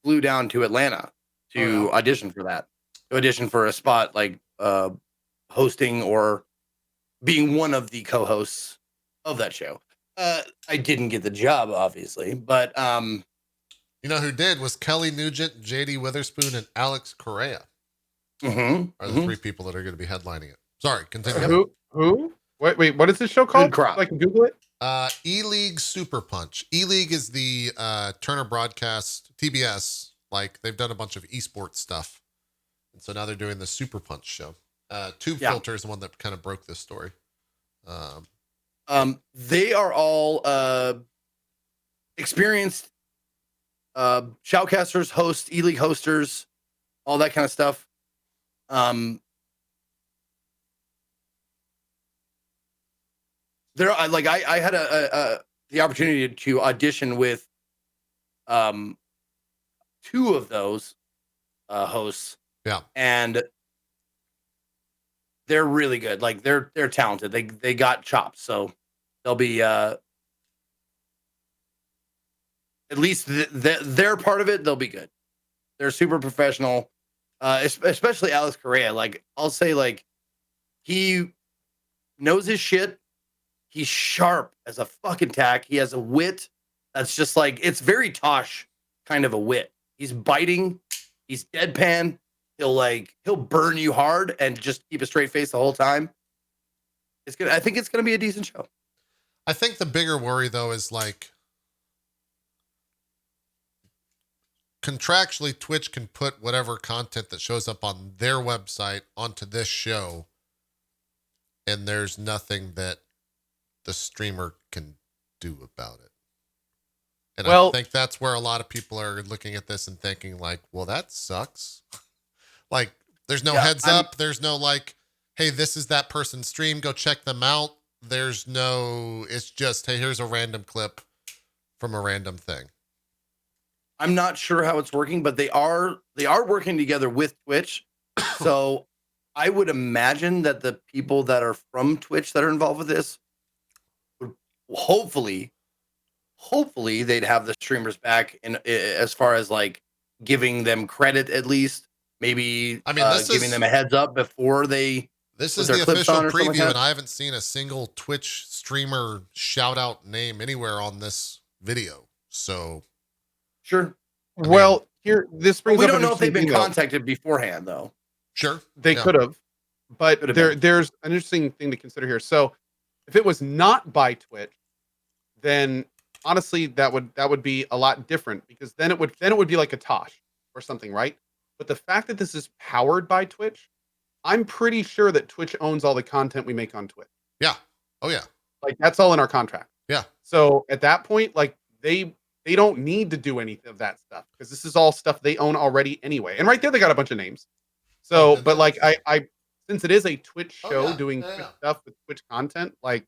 flew down to Atlanta to audition for that. To audition for a spot like hosting or being one of the co-hosts of that show. I didn't get the job, obviously, but you know who did was Kelly Nugent, JD Witherspoon, and Alex Correa. Are the three people that are going to be headlining it. Sorry, continue. Who? Wait, what is this show called? Good crop. So I can Google it. E-League Super Punch. E-League is the Turner Broadcast TBS. Like they've done a bunch of esports stuff, and so now they're doing the Super Punch show. Tube Filter is the one that kind of broke this story. They are all experienced shoutcasters, hosts, E-League hosters, all that kind of stuff. I had the opportunity to audition with two of those hosts. Yeah. And they're really good. Like they're talented. They got chops. So they'll be at least their part of it, they'll be good. They're super professional, especially Alex Correa. Like I'll say, like he knows his shit. He's sharp as a fucking tack. He has a wit that's just like it's very Tosh kind of a wit. He's biting. He's deadpan. He'll burn you hard and just keep a straight face the whole time. I think it's gonna be a decent show. I think the bigger worry though is like contractually Twitch can put whatever content that shows up on their website onto this show, and there's nothing that the streamer can do about it. And I think that's where a lot of people are looking at this and thinking like, well, that sucks. Like there's no heads up. There's no like, hey, this is that person's stream. Go check them out. There's no, it's just, hey, here's a random clip from a random thing. I'm not sure how it's working, but they are working together with Twitch. So I would imagine that the people that are from Twitch that are involved with this would hopefully they'd have the streamers back in as far as like giving them credit at least. Maybe giving them a heads up before they. This is the official preview, and I haven't seen a single Twitch streamer shout out name anywhere on this video. So, sure. Well, here this brings. We don't know if they've been contacted beforehand, though. Sure, they could have, but there's an interesting thing to consider here. So, if it was not by Twitch, then honestly, that would be a lot different because then it would be like a Tosh or something, right? But the fact that this is powered by Twitch, I'm pretty sure that Twitch owns all the content we make on Twitch. Yeah. Oh yeah. Like that's all in our contract. Yeah. So at that point, like they don't need to do any of that stuff because this is all stuff they own already anyway. And right there, they got a bunch of names. So, but like I since it is a Twitch show doing Twitch stuff with Twitch content, like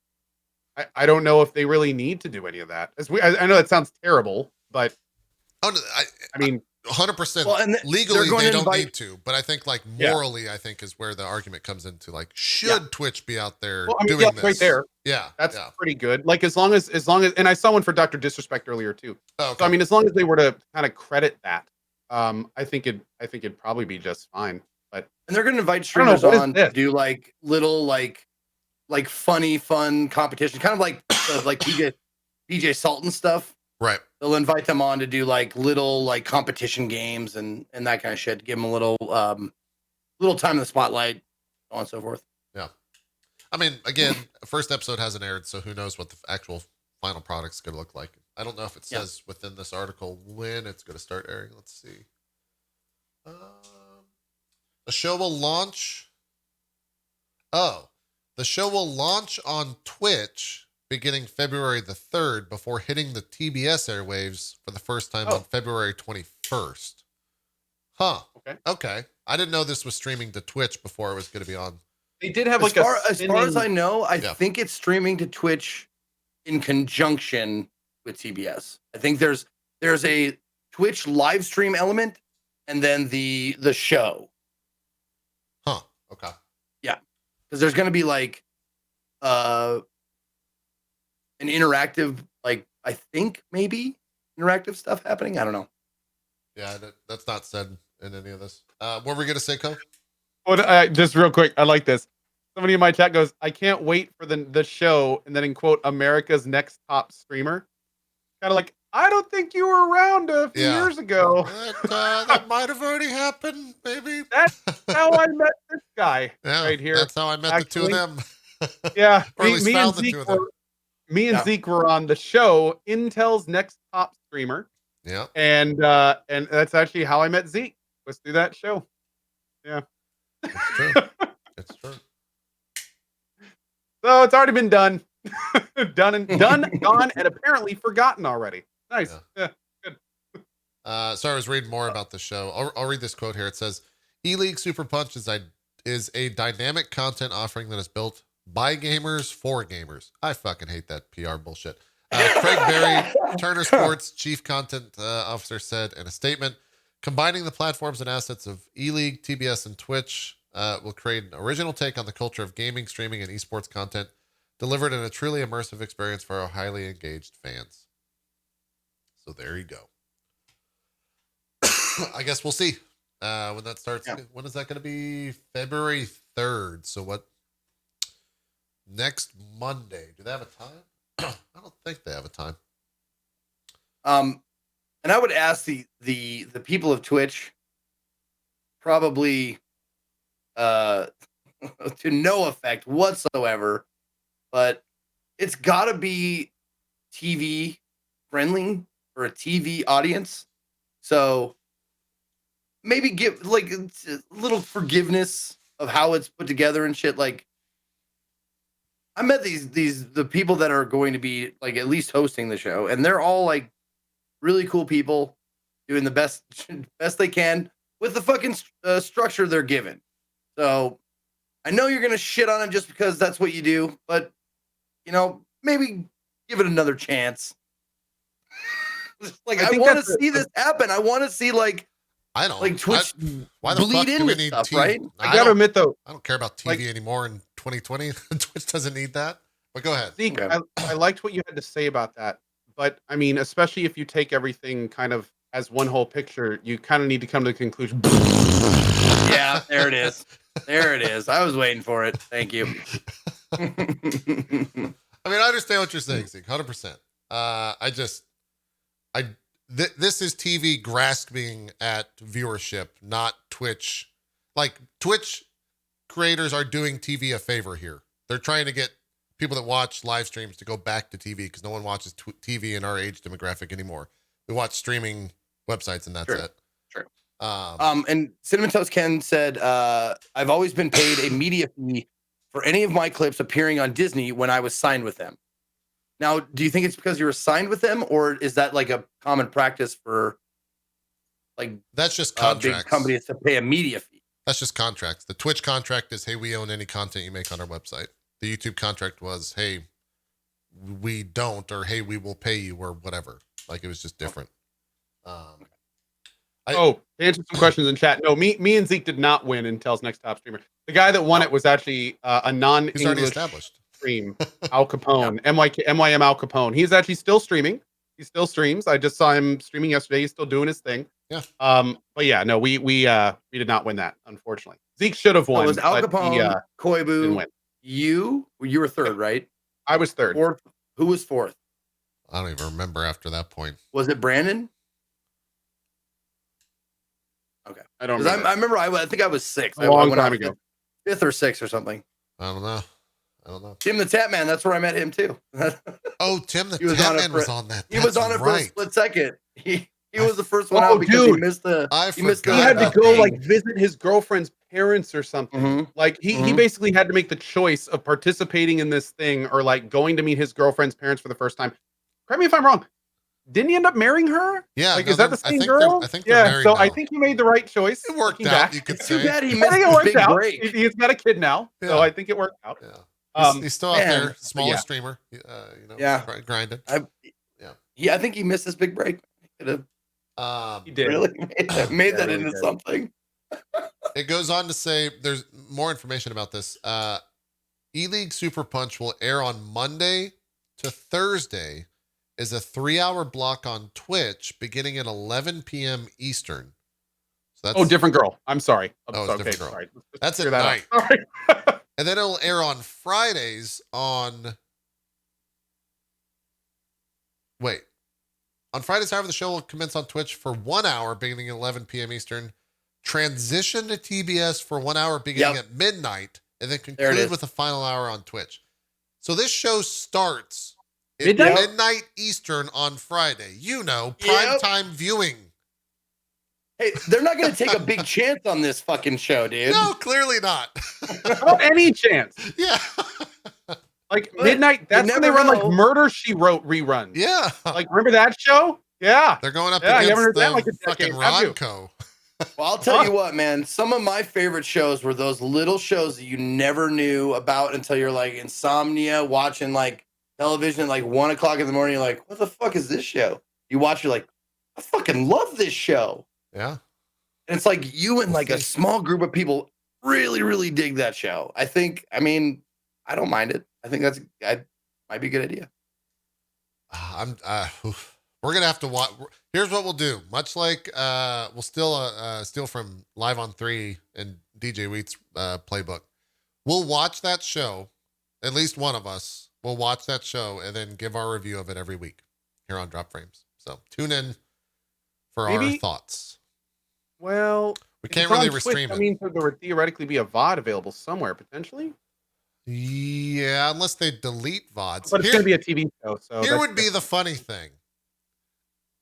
I don't know if they really need to do any of that. I know that sounds terrible, but I mean. 100%. Well, and legally, they don't need to, but I think like morally, I think is where the argument comes into. Like, should Twitch be out there doing this? Right there. Yeah, that's pretty good. Like as long as, and I saw one for Dr. Disrespect earlier too. Oh, okay. So I mean, as long as they were to kind of credit that, I think it'd probably be just fine. But and they're going to invite streamers on to do like little like fun competition, kind of like PJ Sultan stuff. Right. They'll invite them on to do like little like competition games and that kind of shit. Give them a little time in the spotlight, so on and so forth. Yeah. I mean, again, first episode hasn't aired, so who knows what the actual final product's going to look like. I don't know if it says within this article when it's going to start airing. Let's see. The show will launch. Oh, the show will launch on Twitch beginning February the 3rd before hitting the TBS airwaves for the first time on February 21st. Huh. Okay. I didn't know this was streaming to Twitch before it was going to be on. They did have as far as I know, I think it's streaming to Twitch in conjunction with TBS. I think there's a Twitch live stream element and then the show. Huh. Okay. Yeah. Because there's going to be like an interactive, like I think maybe interactive stuff happening. I don't know. Yeah, that's not said in any of this. What were we gonna say, Cohh? Just real quick, I like this. Somebody in my chat goes, "I can't wait for the show," and then in quote, "America's next top streamer." Kind of like, I don't think you were around a few years ago. That might have already happened, maybe. That's how I met this guy right here. That's how I met the two of them. Yeah, or at least found the two of them. Me and Zeke were on the show, Intel's next top streamer. Yeah. And that's actually how I met Zeke, was through that show. Yeah. It's true. It's true. So it's already been done. done, gone, and apparently forgotten already. Nice. Yeah. Good. Sorry, I was reading more about the show. I'll read this quote here. It says, E-League Super Punch is a dynamic content offering that is built by gamers for gamers. I fucking hate that PR bullshit. Craig Berry, Turner Sports chief content officer, said in a statement, combining the platforms and assets of E-League, TBS, and Twitch will create an original take on the culture of gaming, streaming, and esports content delivered in a truly immersive experience for our highly engaged fans. So there you go. I guess we'll see when that starts. Yeah. When is that going to be? February 3rd. So what? Next Monday. Do they have a time? I don't think they have a time. And I would ask the people of Twitch probably to no effect whatsoever, but it's got to be TV friendly for a TV audience. So maybe give like a little forgiveness of how it's put together and shit. Like I met the people that are going to be like at least hosting the show, and they're all like really cool people doing the best they can with the fucking structure they're given. So I know you're gonna shit on it just because that's what you do, but you know, maybe give it another chance. Like I want to see this happen. I want to see like Twitch why the fuck bleed do in we with need stuff, TV? right? I gotta admit though, I don't care about TV anymore in 2020. Twitch doesn't need that. But go ahead. Zeke, Okay. I liked what you had to say about that. But I mean, especially if you take everything kind of as one whole picture, you kind of need to come to the conclusion. Yeah, there it is. There it is. I was waiting for it. Thank you. I mean, I understand what you're saying, Zeke, 100%. This is TV grasping at viewership, not Twitch. Like Twitch creators are doing TV a favor here. They're trying to get people that watch live streams to go back to TV because no one watches TV in our age demographic anymore. We watch streaming websites and that's it. Sure. Um, And Cinnamon Toast Ken said, I've always been paid a media fee for any of my clips appearing on Disney when I was signed with them. Now, do you think it's because you were signed with them, or is that like a common practice for like that's just big contracts. companies to pay a media fee? That's just contracts. The Twitch contract is, hey, we own any content you make on our website. The YouTube contract was, hey, we don't, or hey, we will pay you, or whatever. Like it was just different. To answer some questions in chat. No, me and Zeke did not win Intel's Next Top Streamer. The guy that won it was actually a He's already non-English established. stream, Al Capone, MYM Al Capone. He's actually still streaming. He still streams. I just saw him streaming yesterday. He's still doing his thing. Yeah. But yeah, no, we did not win that, unfortunately. Zeke should have won. It was Al but Capone, he, didn't Koibu, win. you were third, right? I was third. Fourth. Who was fourth? I don't even remember after that point. Was it Brandon? Okay. I don't 'Cause remember. I remember I think I was sixth. A long I went time out ago. fifth or sixth or something. I don't know. Tim the Tap Man, that's where I met him too. Oh, Tim the He was Tap on it Man for- was on that. He was on it for a right. split second. He was the first one Oh, out because he dude. missed the. I He missed He forgot had to about go that. like visit his girlfriend's parents or something. Mhm. Like he Mhm. basically had to make the choice of participating in this thing or like going to meet his girlfriend's parents for the first time. Correct me if I'm wrong. Didn't he end up marrying her? Yeah, Like, no, is that they're- the I same think girl? I think they're Yeah. married So now. I think he made the right choice. It worked looking out, back. you could It's too say. bad he I missed think it this worked big out. break. He's got a kid now, so Yeah. I think it worked out. Yeah. He's still out man. there, smaller Yeah. streamer. Yeah. Grinding. Yeah, I think he missed this big break. He could have He did. really made that really into did. something. It goes on to say there's more information about this. E-League Super Punch will air on Monday to Thursday is a 3-hour block on Twitch beginning at 11 p.m. Eastern. So that's, Different girl. I'm sorry. Oh, it's different girl. Sorry. Let's That's clear at that night. up. Sorry. And then it'll air on Fridays on. Wait. On Fridays, however, the show will commence on Twitch for 1 hour beginning at 11 p.m. Eastern, transition to TBS for 1 hour beginning at midnight, and then There it conclude is. with the final hour on Twitch. So this show starts at Midnight? midnight Eastern on Friday. Prime time viewing. Hey, they're not going to take a big chance on this fucking show, dude. No, clearly not. Not any chance. Yeah. Like But midnight. That's you when they never run like know. Murder She Wrote reruns. Yeah. Like remember that show? Yeah. They're going up Yeah, you against haven't heard that the like a fucking decade, have you? Ronco. Well, I'll tell you what, man. Some of my favorite shows were those little shows that you never knew about until you're like insomnia, watching like television at like 1 o'clock in the morning. You're like, what the fuck is this show? You watch, you're like, I fucking love this show. Yeah. And it's like you and like a small group of people really, really dig that show. I don't mind it. I think might be a good idea. I'm We're gonna have to watch. Here's what we'll do. Much like we'll still steal from Live on 3 and DJ Wheat's playbook. We'll watch that show. At least one of us will watch that show and then give our review of it every week here on Drop Frames. So tune in for our thoughts. Well, we can't really restream it. I mean, there would theoretically be a VOD available somewhere potentially. Yeah, unless they delete VODs. But it's going to be a TV show. So here would be the funny thing.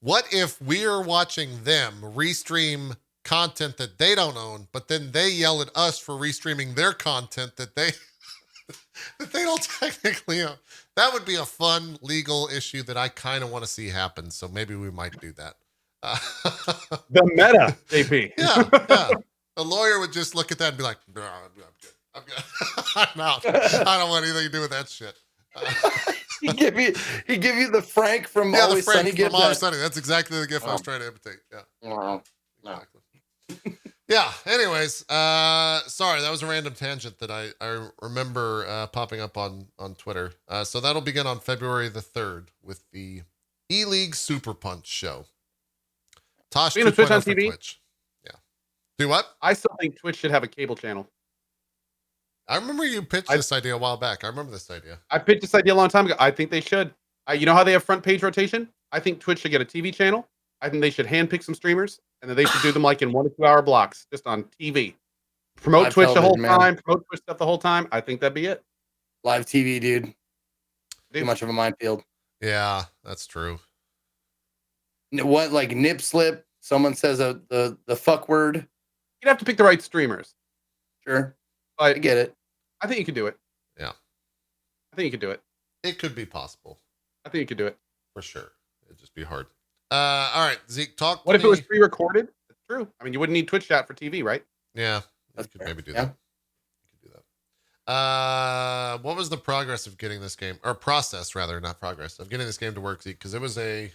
What if we're watching them restream content that they don't own, but then they yell at us for restreaming their content that they that they don't technically own? That would be a fun legal issue that I kind of want to see happen. So maybe we might do that. The meta, JP. Yeah. The lawyer would just look at that and be like, no, I'm good. I'm good. I'm out. I don't want anything to do with that shit. He'd give you the Frank from Always Sunny gift. Always Sunny. That's exactly the gift I was trying to imitate. Yeah. Exactly. Yeah. Anyways, sorry, that was a random tangent that I remember popping up on Twitter. So that'll begin on February the 3rd with the E-League Super Punch show. Tosh 2.0 Twitch on for TV? Twitch. Yeah. Do what? I still think Twitch should have a cable channel. I remember you pitched this idea a while back. I remember this idea. I pitched this idea a long time ago. I think they should. You know how they have front page rotation? I think Twitch should get a TV channel. I think they should handpick some streamers, and then they should do them like in 1 to 2 hour blocks, just on TV. Promote Twitch the whole time. Promote Twitch stuff the whole time. I think that'd be it. Live TV, dude. Too much of a minefield. Yeah, that's true. What, like nip slip? Someone says the fuck word. You'd have to pick the right streamers. Sure. But I get it. I think you could do it. Yeah. I think you could do it. It could be possible. I think you could do it. For sure. It'd just be hard. All right, Zeke, talk to What if me. it was pre-recorded? It's true. I mean, you wouldn't need Twitch chat for TV, right? Yeah. You could maybe do that. You could do that. What was the progress of getting this game, or process rather, not progress, of getting this game to work, Zeke? Because it was a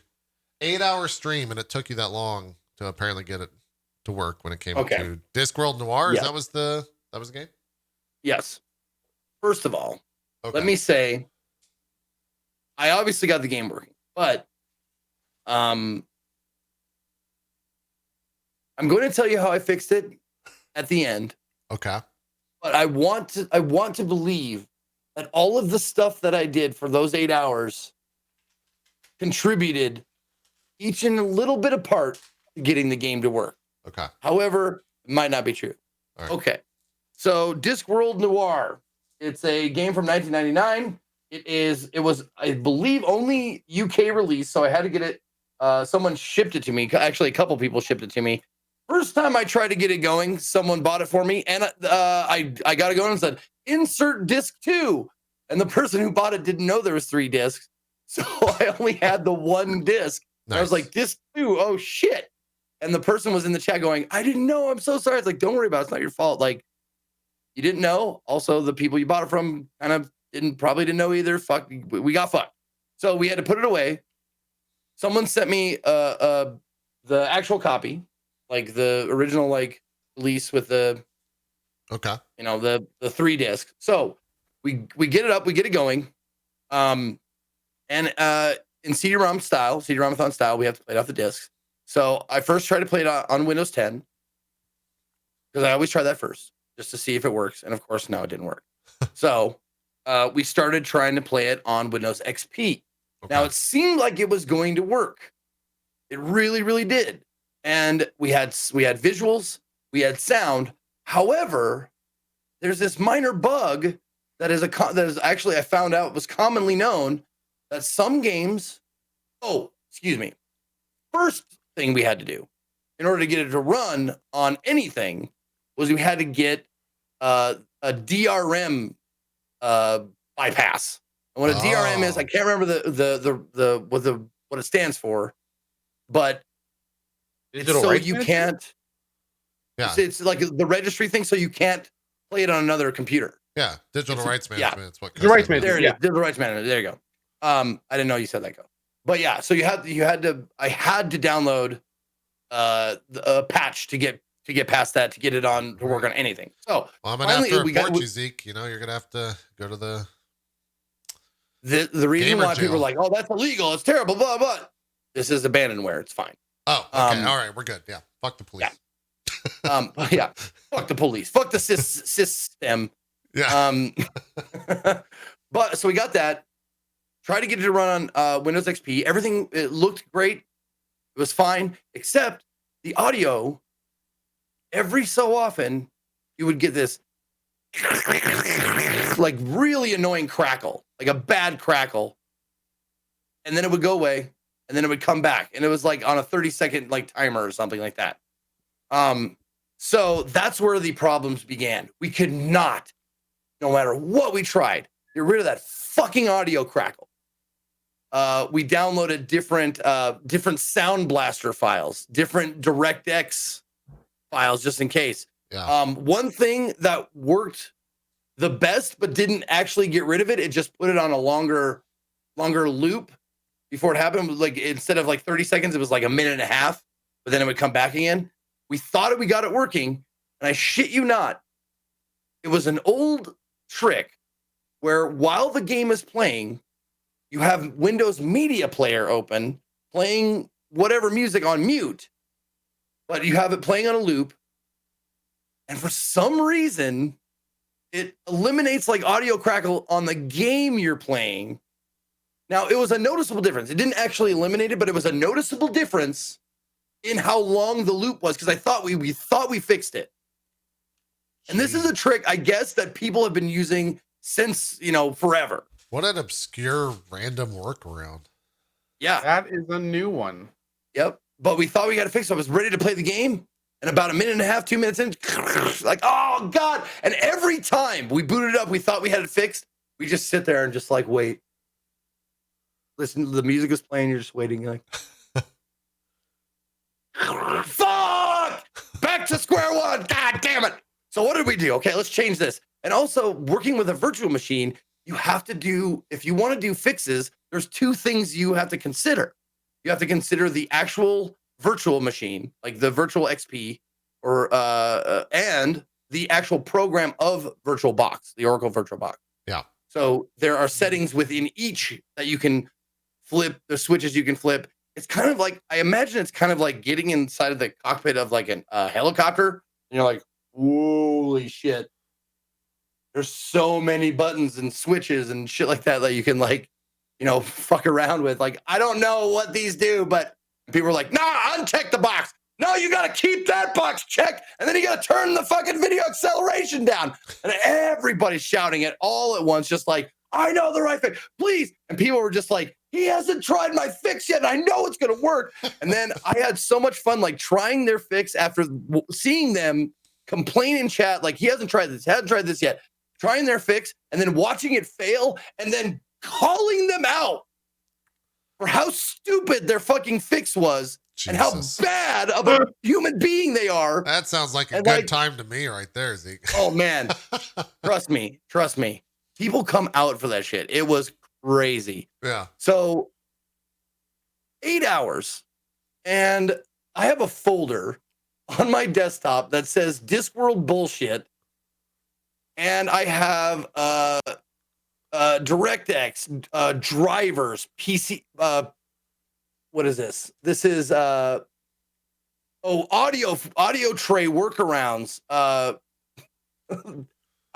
8-hour stream and it took you that long to apparently get it to work when it came to Discworld Noir. Yeah. That was the game? Yes. First of all, let me say, I obviously got the game working, but I'm going to tell you how I fixed it at the end. Okay. But I want to believe that all of the stuff that I did for those 8 hours contributed each in a little bit of part to getting the game to work. Okay. However, it might not be true. All right. Okay. So Discworld Noir. It's a game from 1999. It was, I believe, only UK release, so I had to get it. Someone shipped it to me. Actually, a couple people shipped it to me. First time I tried to get it going, someone bought it for me, and I got it going and said, insert disc 2. And the person who bought it didn't know there was 3 discs, so I only had the 1 disc. Nice. I was like, disc 2, oh shit. And the person was in the chat going, I didn't know, I'm so sorry. It's like, don't worry about it, it's not your fault. Like, you didn't know. Also, the people you bought it from kind of probably didn't know either. Fuck, we got fucked. So we had to put it away. Someone sent me the actual copy, like the original like release with the the 3 disc. So we get it up, we get it going, and in CD-ROM style, CD-ROM-a-thon style, we have to play it off the discs. So I first tried to play it on Windows 10 because I always try that first just to see if it works, and of course, no, it didn't work. So we started trying to play it on Windows XP. Okay. Now, it seemed like it was going to work. It really, really did. And we had visuals, we had sound. However, there's this minor bug that is actually, I found out, was commonly known, that some games, first thing we had to do in order to get it to run on anything was we had to get a DRM bypass. And what a DRM is, I can't remember what it stands for, but digital so rights you management? can't. Yeah, it's like the registry thing, so you can't play it on another computer. Yeah, digital rights management. It's what digital rights management. There it is. Digital rights management. There you go. I didn't know you said that. But yeah, so I had to download a patch to get past that, to get it on to work on anything. So I'm gonna have to report you, Zeke. You know, you're gonna have to go to the reason why jail. people are like, oh, that's illegal, it's terrible, blah blah. This is abandonware. It's fine. Oh, okay. All right. We're good. Yeah. Fuck the police. Yeah. Fuck the police. Fuck the system. Yeah. But so we got that. Tried to get it to run on Windows XP. Everything, it looked great. It was fine, except the audio. Every so often, you would get this like really annoying crackle, like a bad crackle. And then it would go away, and then it would come back. And it was like on a 30-second like timer or something like that. So that's where the problems began. We could not, no matter what we tried, get rid of that fucking audio crackle. We downloaded different Sound Blaster files, different DirectX files, just in case. Yeah. One thing that worked the best, but didn't actually get rid of it, it just put it on a longer loop before it happened. Like instead of like 30 seconds, it was like a minute and a half, but then it would come back again. We thought we got it working, and I shit you not, it was an old trick where while the game is playing, you have Windows Media Player open, playing whatever music on mute, but you have it playing on a loop. And for some reason, it eliminates like audio crackle on the game you're playing. Now, it was a noticeable difference. It didn't actually eliminate it, but it was a noticeable difference in how long the loop was, because I thought we thought we fixed it. And this is a trick, I guess, that people have been using since, forever. What an obscure random workaround. Yeah. That is a new one. Yep. But we thought we got to fix it. I was ready to play the game. And about a minute and a half, 2 minutes in, like, oh, God. And every time we booted it up, we thought we had it fixed. We just sit there and just like, wait. Listen, the music is playing. You're just waiting. You're like, fuck! Back to square one. God damn it. So what did we do? Okay, let's change this. And also, working with a virtual machine, you have to do, if you want to do fixes, there's two things you have to consider. You have to consider the actual virtual machine, like the virtual XP, or and the actual program of VirtualBox, the Oracle VirtualBox. Yeah. So there are settings within each that you can flip, the switches you can flip. It's kind of like, I imagine it's kind of like getting inside of the cockpit of like a helicopter. And you're like, holy shit. There's so many buttons and switches and shit like that that you can like, fuck around with. Like, I don't know what these do, but people are like, nah, uncheck the box. No, you got to keep that box checked. And then you got to turn the fucking video acceleration down. And everybody's shouting it all at once, just like, I know the right fix, please. And people were just like, he hasn't tried my fix yet. And I know it's going to work. And then I had so much fun, like trying their fix after seeing them complain in chat, like he hasn't tried this yet. Trying their fix and then watching it fail and then calling them out for how stupid their fucking fix was. Jesus. And how bad of a human being they are. That sounds like a good time to me right there, Zeke. Oh, man. Trust me. People come out for that shit. It was crazy. Yeah. So 8 hours. And I have a folder on my desktop that says Discworld bullshit. And I have DirectX, drivers, PC. What is this? This is audio tray workarounds. I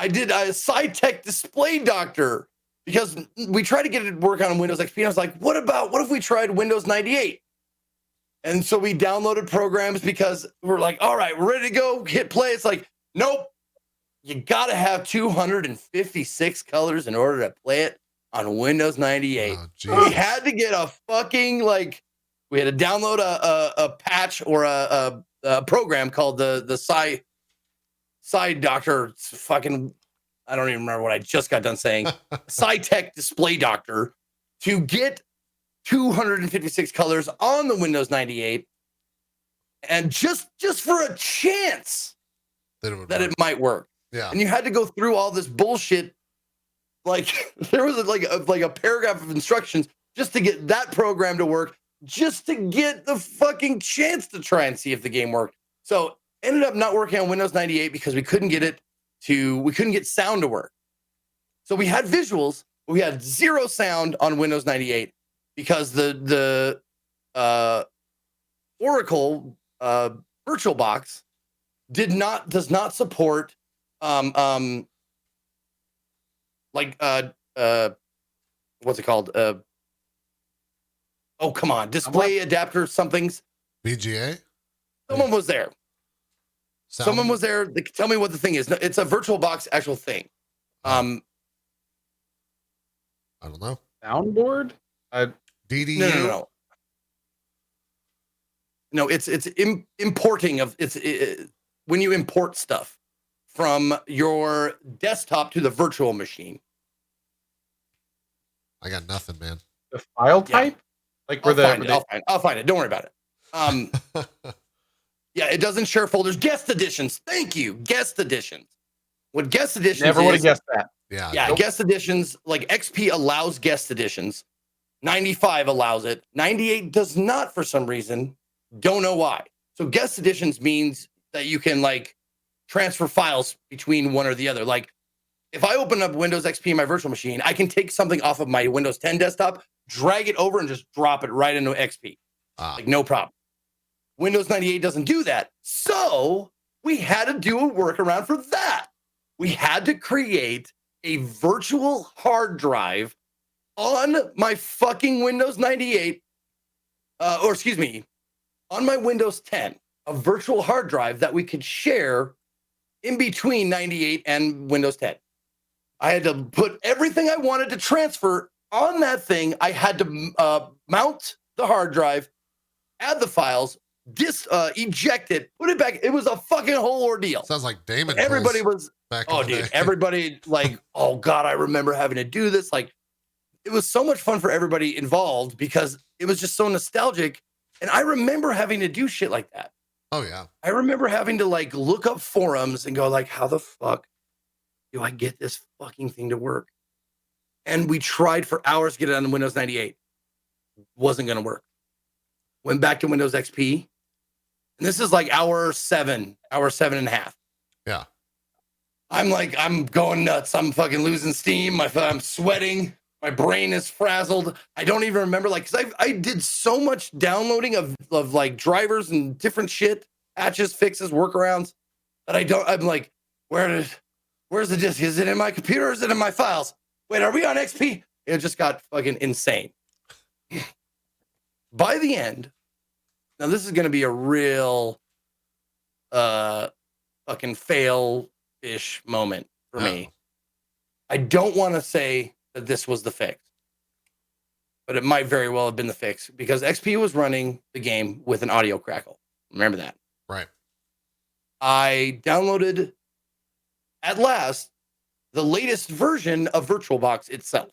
did a SciTech Display Doctor because we tried to get it to work on Windows XP. And I was like, what if we tried Windows 98? And so we downloaded programs because we're like, all right, we're ready to go, hit play. It's like, nope. You got to have 256 colors in order to play it on Windows 98. We had to get a fucking, we had to download a patch or a program called the Side Doctor. Fucking, I don't even remember what I just got done saying. SciTech Display Doctor to get 256 colors on the Windows 98. And just for a chance that it might work. Yeah. And you had to go through all this bullshit. Like there was a paragraph of instructions just to get that program to work, just to get the fucking chance to try and see if the game worked. So ended up not working on Windows 98 because we couldn't get sound to work. So we had visuals, but we had zero sound on Windows 98 because the Oracle VirtualBox does not support like what's it called? Oh, come on, display adapter somethings. VGA. Someone was there. Someone was there. Tell me what the thing is. No, it's a VirtualBox actual thing. I don't know. Soundboard? DDU. No. No, it's importing of when you import stuff from your desktop to the virtual machine. I got nothing, man. The file type? Like where I'll find it. Don't worry about it. Yeah, it doesn't share folders. Guest editions. Thank you. Guest editions. What guest editions never would have guessed that. Yeah, guest editions, like XP allows guest editions. 95 allows it. 98 does not for some reason. Don't know why. So guest editions means that you can like transfer files between one or the other. Like if I open up Windows XP in my virtual machine, I can take something off of my Windows 10 desktop, drag it over and just drop it right into XP. Like no problem. Windows 98 doesn't do that. So we had to do a workaround for that. We had to create a virtual hard drive on my fucking Windows 98, on my Windows 10, a virtual hard drive that we could share in between 98 and Windows 10. I had to put everything I wanted to transfer on that thing. I had to mount the hard drive, add the files, eject it, put it back. It was a fucking whole ordeal. Sounds like Damon. Everybody was back. Oh, dude, everybody like, oh God, I remember having to do this. Like, it was so much fun for everybody involved because it was just so nostalgic. And I remember having to do shit like that. Oh yeah. I remember having to like look up forums and go like, how the fuck do I get this fucking thing to work? And we tried for hours to get it on Windows 98. Wasn't going to work. Went back to Windows XP. And this is like hour seven and a half. Yeah. I'm going nuts. I'm fucking losing steam. I'm sweating. My brain is frazzled. I don't even remember, like, because I did so much downloading of like drivers and different shit, patches, fixes, workarounds that I'm like, where's the disk? Is it in my computer or is it in my files? Wait, are we on XP? It just got fucking insane. By the end, now this is going to be a real fucking fail-ish moment for me. I don't want to say that this was the fix, but it might very well have been the fix because XP was running the game with an audio crackle. Remember that? Right. I downloaded at last the latest version of VirtualBox itself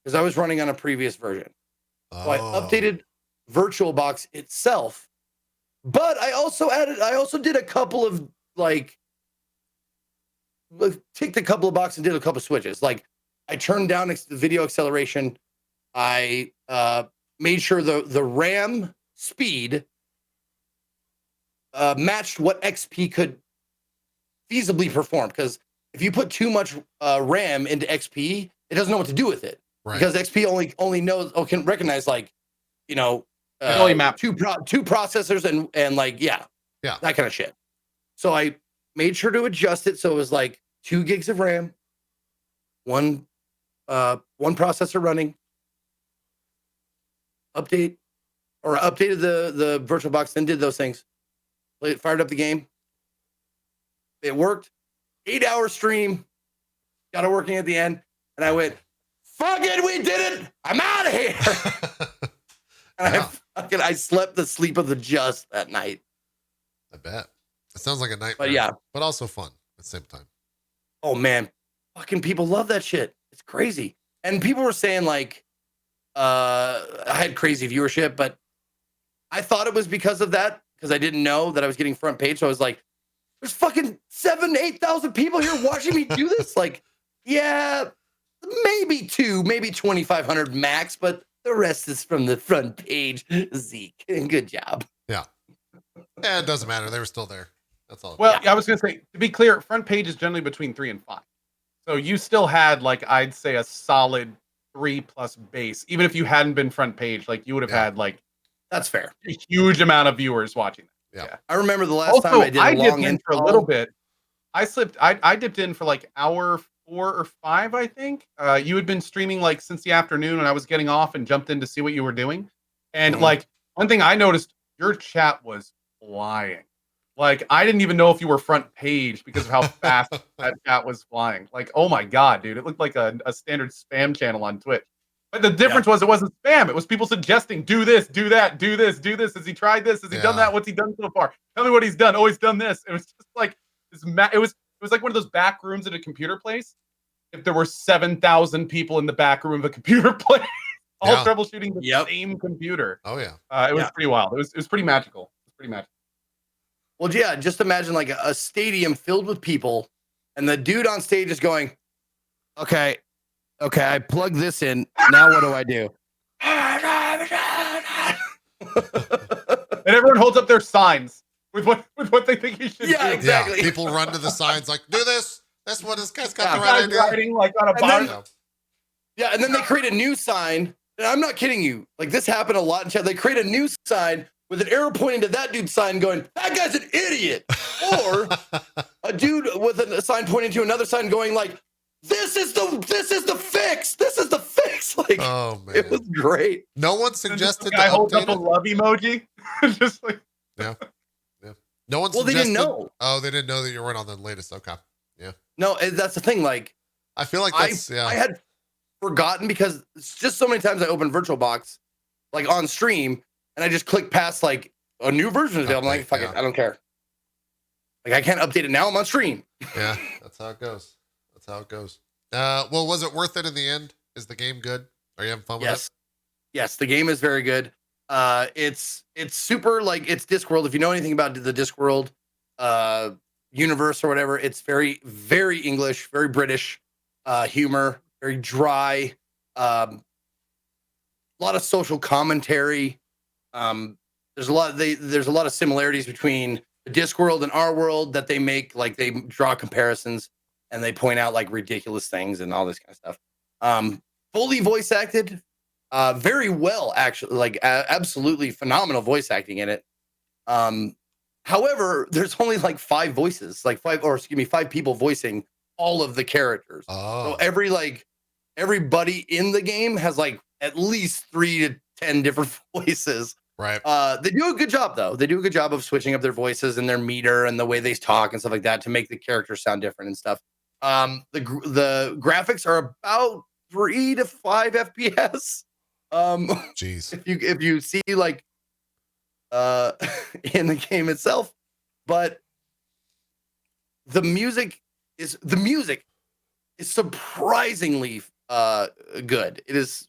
because I was running on a previous version. So I updated VirtualBox itself, but I also did a couple of like, ticked a couple of boxes and did a couple of switches. Like I turned down the video acceleration. I made sure the RAM speed matched what XP could feasibly perform. Because if you put too much RAM into XP, it doesn't know what to do with it. Right. Because XP only knows can recognize like, only map two processors and like that kind of shit. So I made sure to adjust it so it was like 2 gigs of RAM, one processor running. Updated the VirtualBox, then did those things. Fired up the game. It worked. 8-hour stream. Got it working at the end. And I went, fuck it, we did it. I'm out of here. And I slept the sleep of the just that night. I bet. It sounds like a nightmare. But yeah. But also fun at the same time. Oh man. Fucking people love that shit. It's crazy. And people were saying like, I had crazy viewership, but I thought it was because of that, because I didn't know that I was getting front page. So I was like, there's fucking 7,000-8,000 people here watching me do this. Like, yeah, maybe 2,500 max, but the rest is from the front page. Zeke, good job. Yeah. Yeah, it doesn't matter. They were still there. That's all. Well, I was going to say, to be clear, front page is generally between 3 and 5. So you still had, like, I'd say a solid 3+ base. Even if you hadn't been front page, like, you would have had, like, That's fair. A huge amount of viewers watching that. Yeah. I remember the last time I did a long dipped in for a little bit. I dipped in for like hour 4 or 5, I think. You had been streaming like since the afternoon, and I was getting off and jumped in to see what you were doing. And like one thing I noticed, your chat was flying. Like I didn't even know if you were front page because of how fast that chat was flying. Like, oh my god, dude, it looked like a standard spam channel on Twitch. But the difference was it wasn't spam. It was people suggesting, do this, do that, do this, do this. Has he tried this? Has he done that? What's he done so far? Tell me what he's done. Oh, he's done this. It was just like this. It was like one of those back rooms at a computer place. If there were 7,000 people in the back room of a computer place, all troubleshooting the same computer. Oh yeah. It was pretty wild. It was pretty magical. It was pretty magical. Well, yeah, just imagine like a stadium filled with people, and the dude on stage is going, okay, I plug this in. Now what do I do? And everyone holds up their signs with what they think you should do. Exactly. Yeah, people run to the signs like, do this. That's what this guy's got the right idea. Riding like on a bar. And then they create a new sign. And I'm not kidding you. Like this happened a lot in chat. They create a new sign with an arrow pointing to that dude's sign going, that guy's an idiot. Or a dude with a sign pointing to another sign going like, this is the fix. This is the fix. Like, oh man, it was great. No one suggested I hold up a love emoji. Just like yeah. No one. Well, they didn't know. Oh, they didn't know that you weren't on the latest. Okay. Yeah. No, that's the thing. Like, I feel like that's I had forgotten because it's just so many times I open VirtualBox like on stream and I just click past like a new version of it. I'm like, fuck it, I don't care. Like I can't update it now. I'm on stream. Yeah, that's how it goes. That's how it goes. Well, was it worth it in the end? Is the game good? Are you having fun with it? Yes, the game is very good. It's super like it's Discworld. If you know anything about the Discworld universe or whatever, it's very, very English, very British humor, very dry. A lot of social commentary. There's a lot of similarities between the Discworld and our world that they make, like they draw comparisons and they point out like ridiculous things and all this kind of stuff. Fully voice acted, very well, actually, like absolutely phenomenal voice acting in it. However, there's only like 5 voices, like 5 people voicing all of the characters. So everybody in the game has like at least 3 to 10 different voices. Right. They do a good job though. They do a good job of switching up their voices and their meter and the way they talk and stuff like that to make the characters sound different and stuff. The graphics are about 3 to 5 FPS. Jeez. If you see like in the game itself, but the music is surprisingly good. It's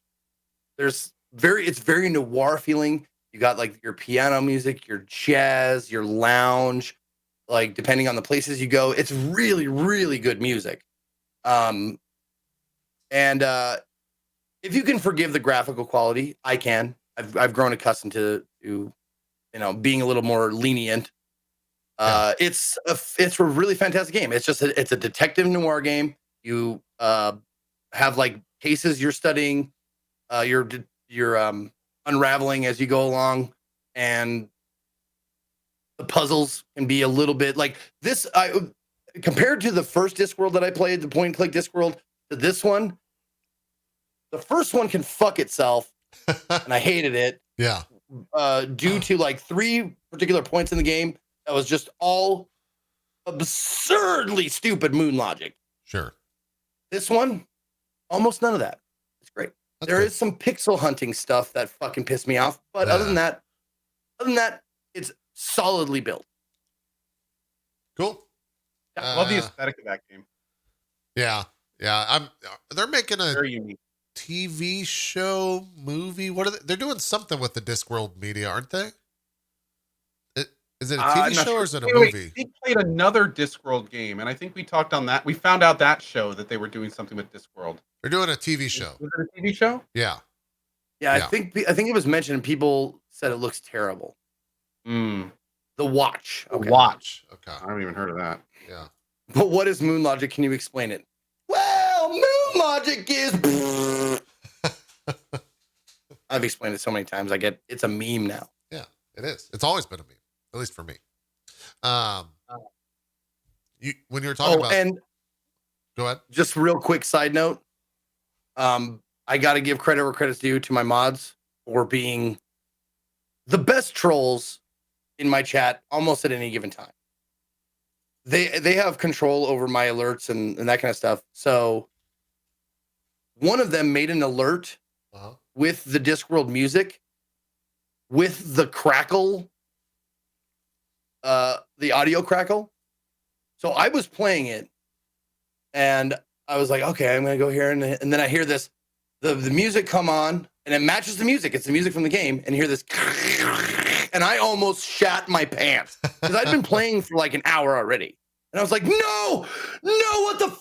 very noir feeling. You got like your piano music, your jazz, your lounge, like depending on the places you go, it's really, really good music. And if you can forgive the graphical quality, I can. I've grown accustomed to being a little more lenient. It's a really fantastic game. It's a detective noir game. You have like cases you're studying, you're unraveling as you go along, and the puzzles can be a little bit like this. Compared to the first Discworld that I played, the point and click Discworld, to this one, the first one can fuck itself, and I hated it. Yeah. Due to like 3 particular points in the game that was just all absurdly stupid moon logic. Sure. This one, almost none of that. It's great. There is some pixel hunting stuff that fucking pissed me off, but other than that, it's solidly built. Cool. I love the aesthetic of that game. Yeah. They're making a Very unique TV show, movie. What are they? They're doing something with the Discworld media, aren't they? Is it a TV show or is it a movie? They played another Discworld game, and I think we talked on that. We found out that show that they were doing something with Discworld. They're doing a TV show. Was it a TV show? Yeah. I think it was mentioned and people said it looks terrible. The Watch. Okay. Watch. Okay. I haven't even heard of that. Yeah. But what is moon logic? Can you explain it? Well, moon logic is I've explained it so many times. It's a meme now. Yeah, it is. It's always been a meme, at least for me. When you were talking about, and go ahead. Just real quick side note. I got to give credit where credit's due to my mods for being the best trolls in my chat almost at any given time. They have control over my alerts and that kind of stuff. So one of them made an alert with the Discworld music, with the crackle, the audio crackle. So I was playing it and I was like, okay, I'm going to go here. And then I hear this, the music come on and it matches the music. It's the music from the game. And you hear this, and I almost shat my pants because I'd been playing for like an hour already. And I was like, no, what the?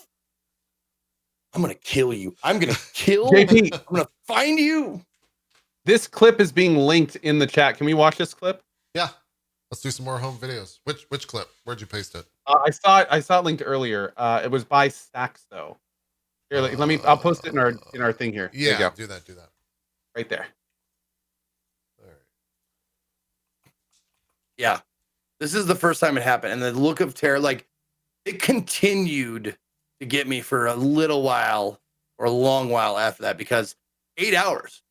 I'm going to kill you. I'm going to kill JP. I'm going to find you. This clip is being linked in the chat. Can we watch this clip? Yeah. Let's do some more home videos. Which clip? Where'd you paste it? I saw it linked earlier. It was by Stacks though. Here, let me. I'll post it in our thing here. Yeah, there you go. do that. Right there. All right. Yeah, this is the first time it happened, and the look of terror, like it continued to get me for a little while or a long while after that, because 8 hours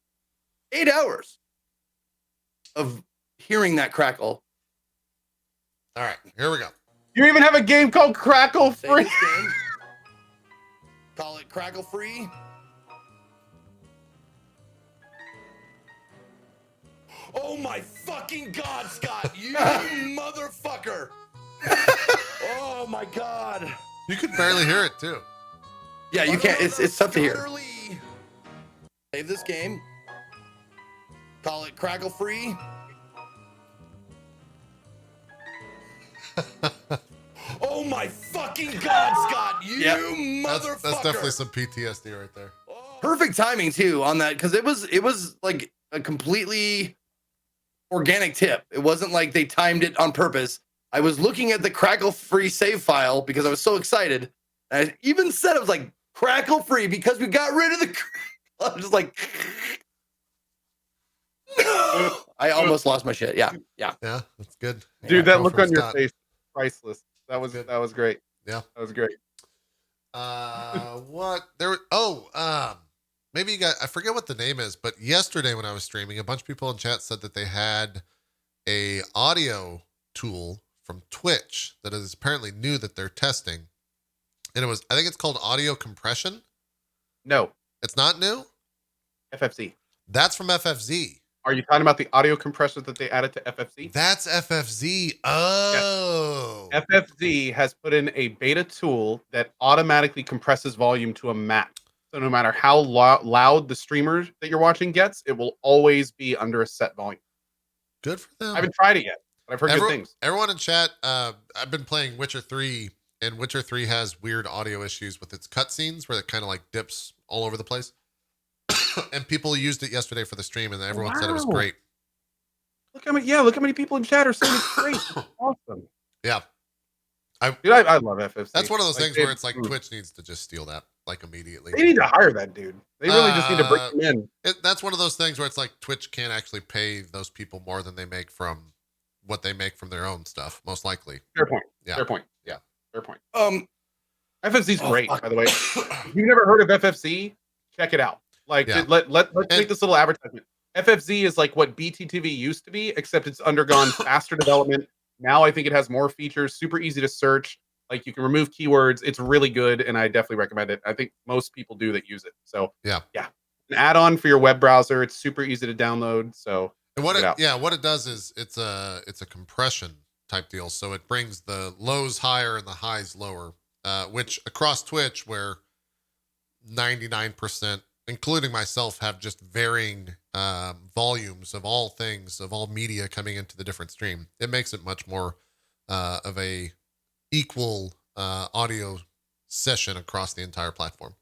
of hearing that crackle. All right, here we go. You even have a game called Crackle Free. Call it Crackle Free. Oh my fucking God, Scott, you motherfucker. Oh my God. You could barely hear it too. Yeah, you can't. It's tough to hear. Save this game. Call it Crackle Free. Oh my fucking God, Scott! You motherfucker! That's definitely some PTSD right there. Perfect timing too on that, because it was like a completely organic tip. It wasn't like they timed it on purpose. I was looking at the Crackle Free save file because I was so excited. I even said, I was like, Crackle Free because we got rid of the. I was just like, no! I almost lost my shit. Yeah, that's good. Dude, that look on your face, priceless. That was great. Yeah, that was great. What there? Maybe you got. I forget what the name is, but yesterday when I was streaming, a bunch of people in chat said that they had a audio tool from Twitch that is apparently new that they're testing, and I think it's called audio compression. No, it's not new. FFZ. That's from FFZ. Are you talking about the audio compressor that they added to FFZ? That's FFZ. Oh. Yes. FFZ has put in a beta tool that automatically compresses volume to a max. So no matter how loud the streamer that you're watching gets, it will always be under a set volume. Good for them. I haven't tried it yet, but I've heard good things. Everyone in chat, I've been playing Witcher 3, and Witcher 3 has weird audio issues with its cutscenes where it kind of like dips all over the place. And people used it yesterday for the stream, and everyone said it was great. Look how many people in chat are saying it's great. It's awesome. Yeah. I love FFC. That's one of those things where it's like Twitch needs to just steal that like immediately. They need to hire that dude. They really just need to bring him in. That's one of those things where it's like Twitch can't actually pay those people more than they make from what they make from their own stuff, most likely. Fair point. Yeah. Fair point. Yeah. Fair point. FFC's great, by the way. If you've never heard of FFC, check it out. Like, let's make this little advertisement. FFZ is like what BTTV used to be, except it's undergone faster development. Now I think it has more features, super easy to search. Like you can remove keywords. It's really good, and I definitely recommend it. I think most people do that use it. So yeah, an add-on for your web browser. It's super easy to download. So and what it does is it's a compression type deal. So it brings the lows higher and the highs lower, which across Twitch, where 99%, including myself, have just varying volumes of all things, of all media coming into the different stream. It makes it much more of a equal audio session across the entire platform,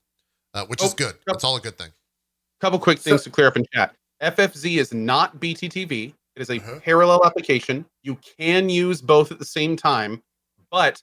which is good. It's all a good thing. Couple quick things to clear up in chat. FFZ is not BTTV. It is a parallel application. You can use both at the same time, but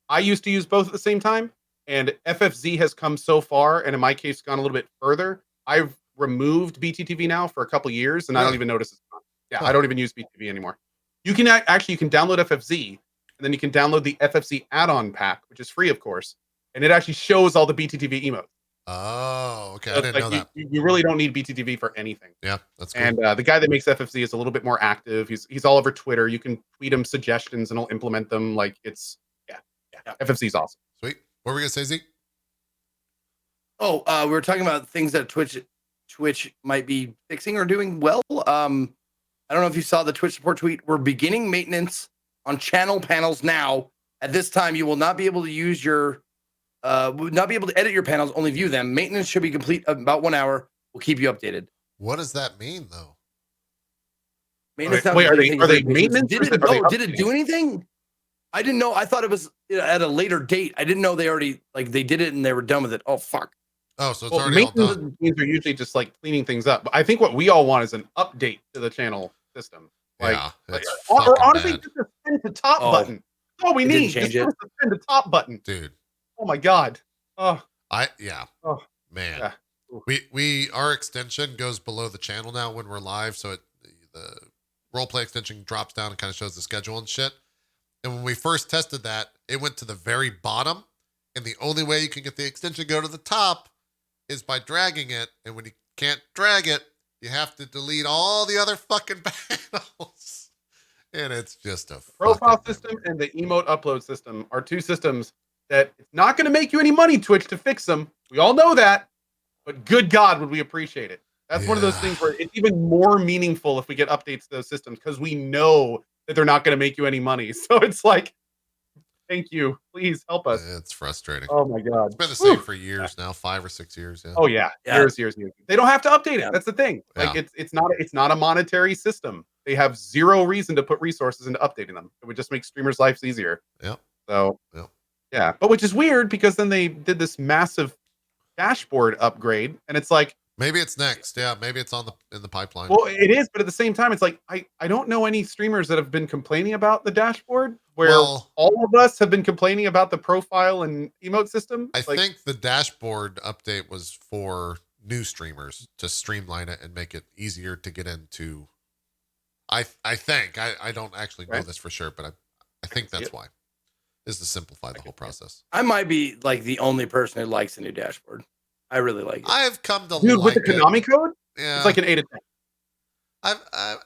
I used to use both at the same time. And FFZ has come so far, and in my case, gone a little bit further. I've removed BTTV now for a couple years, and I don't Really? even notice it's gone. Yeah, Huh. I don't even use BTTV anymore. You can actually download FFZ, and then you can download the FFZ add-on pack, which is free, of course, and it actually shows all the BTTV emotes. Oh, okay. So I it's didn't like know that. you really don't need BTTV for anything. Yeah, that's cool. And the guy that makes FFZ is a little bit more active. He's all over Twitter. You can tweet him suggestions, and he'll implement them. Like it's yeah. FFZ is awesome. Sweet. What were we gonna say, Zeke? Oh, we were talking about things that Twitch might be fixing or doing well. I don't know if you saw the Twitch support tweet. We're beginning maintenance on channel panels now. At this time, you will not be able to use your not be able to edit your panels, only view them. Maintenance should be complete in about 1 hour. We'll keep you updated. What does that mean, though? Maintenance Wait, are they ridiculous. maintenance? Did or it, are they did it do updating? anything? I didn't know. I thought it was at a later date. I didn't know they already they did it and they were done with it. Oh fuck. Oh, so it's Well, already all maintenance done. means are usually just like cleaning things up. But I think what we all want is an update to the channel system. Like, Yeah, it's or fucking honestly, bad. just a send to top Oh, button. That's all we it didn't need. change Just it. a send to top button. Dude. Oh my god. Oh, Yeah. Oh, Man. yeah. We our extension goes below the channel now when we're live, so the roleplay extension drops down and kind of shows the schedule and shit. And when we first tested that, it went to the very bottom, and the only way you can get the extension go to the top is by dragging it. And when you can't drag it, you have to delete all the other fucking panels. And it's just a profile fucking system and the emote upload system are two systems that it's not going to make you any money, Twitch, to fix them. We all know that, but good God, would we appreciate it? That's one of those Yeah. things where it's even more meaningful if we get updates to those systems because we know that they're not going to make you any money. So it's like, thank you, please help us. It's frustrating. Oh my God, It's been the same for years now, 5 or 6 years. Yeah. Oh yeah, Yeah. years. They don't have to update it. Yeah. That's the thing. Like Yeah. it's not a monetary system. They have zero reason to put resources into updating them. It would just make streamers' lives easier. Yep. So Yep. yeah, but which is weird because then they did this massive dashboard upgrade, and it's like, Maybe it's next. Yeah, maybe it's in the pipeline. well, it is, but at the same time, it's like I don't know any streamers that have been complaining about the dashboard. Where Well, all of us have been complaining about the profile and emote system. I Like, think the dashboard update was for new streamers to streamline it and make it easier to get into. I think I don't actually know Right. this for sure, but I think see that's it. why, is to simplify the whole process. I might be like the only person who likes the new dashboard. I really like it. I've come to dude, like with the it. Konami code, Yeah, it's like an 8 of 10.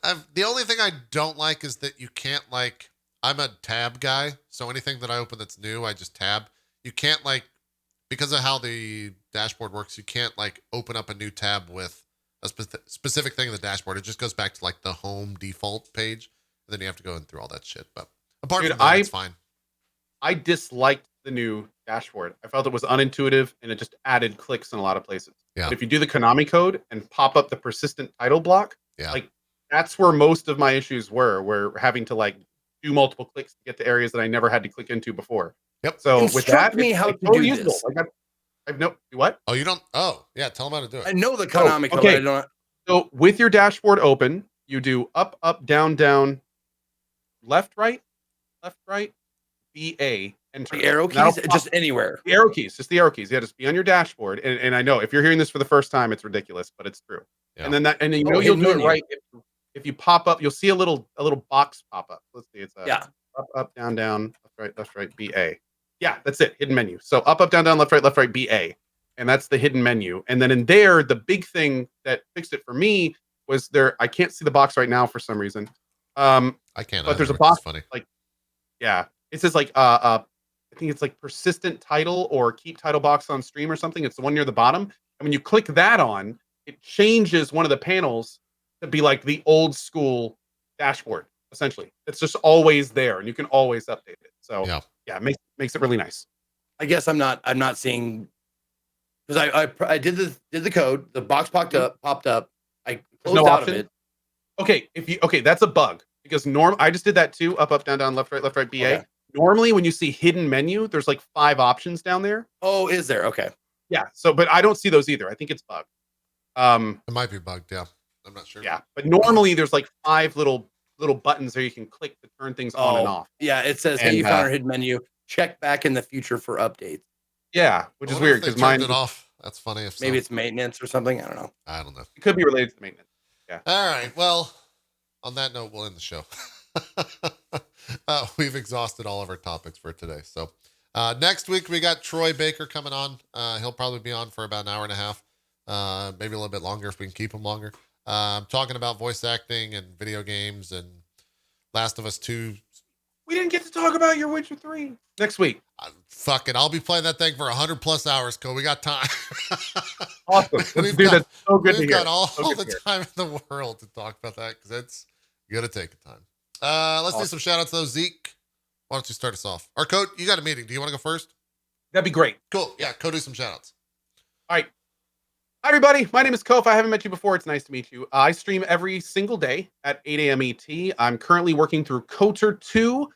I've the only thing I don't like is that you can't like. I'm a tab guy, so anything that I open that's new, I just tab. You can't like, because of how the dashboard works, you can't like open up a new tab with a specific thing in the dashboard. It just goes back to like the home default page, and then you have to go in through all that shit. But apart Dude, from that, it's fine. I disliked the new dashboard. I felt it was unintuitive and it just added clicks in a lot of places. Yeah. But if you do the Konami code and pop up the persistent title block, Yeah. like that's where most of my issues were having to like do multiple clicks to get to areas that I never had to click into before. Yep. So with Instruct that, me it's, how like, to totally do usable. this. Like I've no what? Oh, you don't? Oh, yeah. Tell them how to do I it. know the Konami code. okay. I don't. So with your dashboard open, you do up, up, down, down, left, right, BA, enter. The arrow And that'll keys, pop- just anywhere. the arrow keys, just the arrow keys. Yeah, just be on your dashboard. And I know if you're hearing this for the first time, it's ridiculous, but it's true. Yeah. And then you Oh, know you'll hidden do it menu. right if you pop up. You'll see a little box pop up. Let's see, it's Yeah. up, up, down, down, left, right, BA. Yeah, that's it. Hidden menu. So up, down, down, left, right, BA, and that's the hidden menu. And then in there, the big thing that fixed it for me was there. I can't see the box right now for some reason. I can't. but there's a either, which box is funny. Yeah, it says like I think it's like persistent title or keep title box on stream or something. It's the one near the bottom. And when you click that on, it changes one of the panels to be like the old school dashboard. Essentially, it's just always there, and you can always update it. So yeah, it makes it really nice. I guess I'm not seeing, because I did the code. The box popped up. I closed no out option? of it. Okay, that's a bug because I just did that too. Up, down, down, left, right, BA. Okay. Normally, when you see hidden menu, there's like 5 options down there. Oh, is there? Okay. Yeah. So, but I don't see those either. I think it's bugged. It might be bugged. Yeah, I'm not sure. Yeah, but normally there's like 5 little buttons there you can click to turn things on and off. Yeah, it says, "Hey, And, you found our hidden menu. Check back in the future for updates." Yeah, which I is wonder weird if they because mine. turned it off. That's funny. If Maybe so. it's maintenance or something. I don't know. I don't know. It could be related to maintenance. All right. Well, on that note, we'll end the show. We've exhausted all of our topics for today. So next week, we got Troy Baker coming on. He'll probably be on for about an hour and a half, maybe a little bit longer if we can keep him longer. Talking about voice acting and video games and Last of Us 2. We didn't get to talk about your Witcher 3 next week. Fuck it. I'll be playing that thing for 100+ hours, Cohh. We got time. Awesome. That's so good to hear. We've got all So the time in the world to talk about that because it's going to take a time. Let's do some shout outs though. Zeke, why don't you start us off? Or Cohh, you got a meeting. Do you want to go first? That'd be great. Cool. Yeah, Cohh, do some shout outs. All right. Hi, everybody. My name is Cohh. If I haven't met you before, it's nice to meet you. I stream every single day at 8 a.m. ET. I'm currently working through Kotor 2.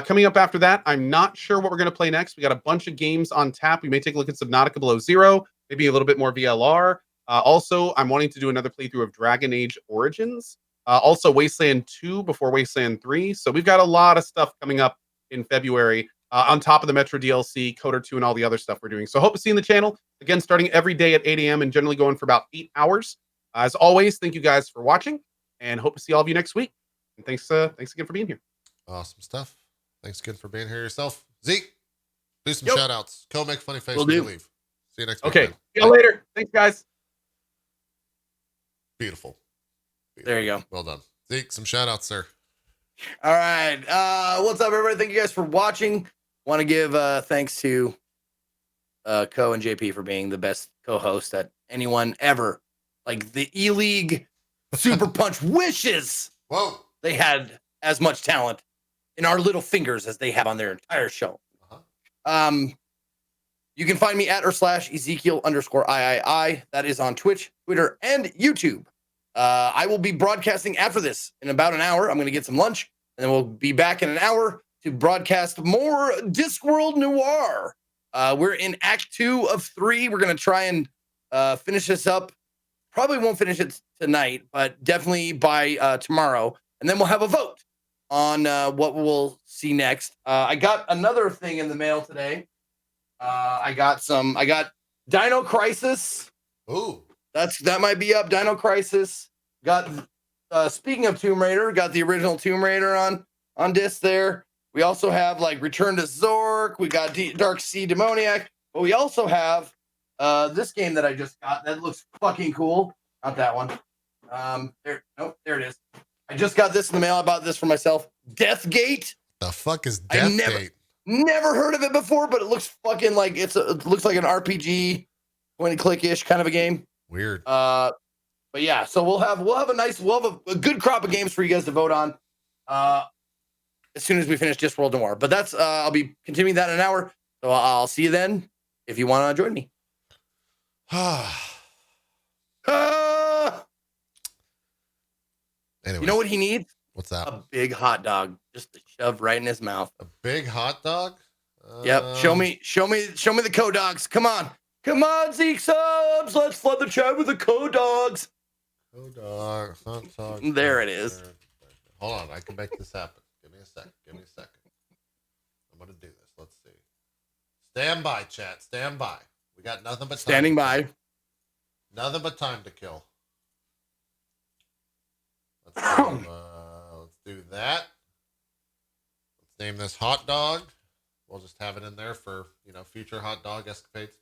Coming up after that, I'm not sure what we're going to play next. We got a bunch of games on tap. We may take a look at Subnautica Below Zero, maybe a little bit more VLR. Also, I'm wanting to do another playthrough of Dragon Age Origins. Also, Wasteland 2 before Wasteland 3. So we've got a lot of stuff coming up in February on top of the Metro DLC, Kotor 2, and all the other stuff we're doing. So hope to see you in the channel. Again, starting every day at 8 a.m. and generally going for about 8 hours. As always, thank you guys for watching and hope to see all of you next week. And thanks again for being here. Awesome stuff. Thanks again for being here yourself. Zeke, do some Yep. shout outs. Cohh, make funny face Will when you do. leave. See you next week. Okay. man. See you later. Thanks, guys. Beautiful. There you go. Well done. Zeke, some shout outs, sir. All right. What's up, everybody? Thank you guys for watching. Want to give thanks to Cohh and JP for being the best co-host that anyone ever. Like the E-League Super Punch wishes Whoa. they had as much talent in our little fingers as they have on their entire show. You can find me at /Ezekiel_III. That is on Twitch, Twitter, and YouTube. I will be broadcasting after this in about an hour. I'm going to get some lunch, and then we'll be back in an hour to broadcast more Discworld Noir. We're in Act 2 of 3. We're going to try and finish this up. Probably won't finish it tonight, but definitely by tomorrow. And then we'll have a vote on what we'll see next. I got another thing in the mail today. I got Dino Crisis. Ooh. That might be up. Dino Crisis. Got speaking of Tomb Raider, got the original Tomb Raider on disc there. We also have like Return to Zork. We got Dark Sea Demoniac. But we also have this game that I just got that looks fucking cool. Not that one. There it is. I just got this in the mail. I bought this for myself. Deathgate. The fuck is Deathgate? Never heard of it before, but it looks fucking like it looks like an RPG, point and click ish kind of a game. Weird. But yeah, so we'll have a good crop of games for you guys to vote on. As soon as we finish Discworld Noir. But that's I'll be continuing that in an hour. So I'll see you then if you want to join me. Anyway, You know what he needs? what's that? A big hot dog, just to shove right in his mouth. A big hot dog? Yep. Show me the Cohh dogs. Come on, Zeke subs. Let's flood the chat with the Cohh dogs. Cohh dog, hot dog. There it is. Hold on, I can make this happen. Give me a second. I'm gonna do this. Let's see. Stand by, chat. Stand by. We got nothing but time Standing to by. kill. Nothing but time to kill. Let's do that. Let's name this hot dog. We'll just have it in there for future hot dog escapades.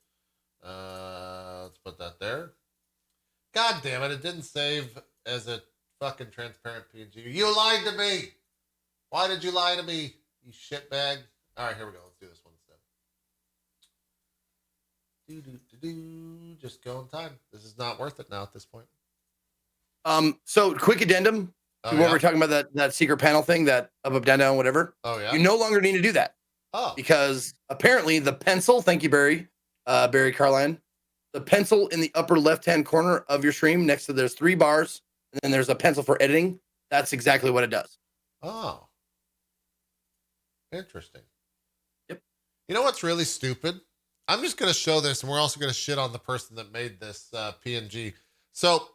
Let's put that there. God damn it! It didn't save as a fucking transparent PNG. You lied to me. Why did you lie to me, you shitbag? All right, here we go. Let's do this one instead. Just go in time. This is not worth it now at this point. So quick addendum to what we're talking about, that secret panel thing, that up, down, down, whatever. Oh yeah. You no longer need to do that. Oh. Because apparently the pencil, thank you, Barry Carline, the pencil in the upper left-hand corner of your stream next to there's 3 bars, and then there's a pencil for editing. That's exactly what it does. Oh. Interesting. Yep. You know what's really stupid? I'm just going to show this, and we're also going to shit on the person that made this PNG. So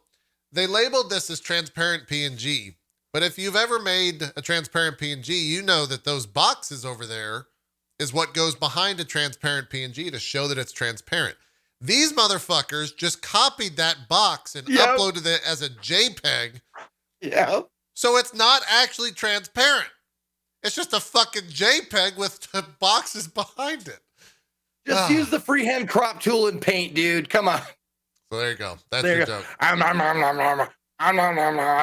they labeled this as transparent PNG, but if you've ever made a transparent PNG, you know that those boxes over there is what goes behind a transparent PNG to show that it's transparent. These motherfuckers just copied that box and Yep. uploaded it as a JPEG. Yeah. So it's not actually transparent. It's just a fucking JPEG with the boxes behind it. Just use the freehand crop tool and paint, dude. Come on. So there you go. That's There your you go. joke. I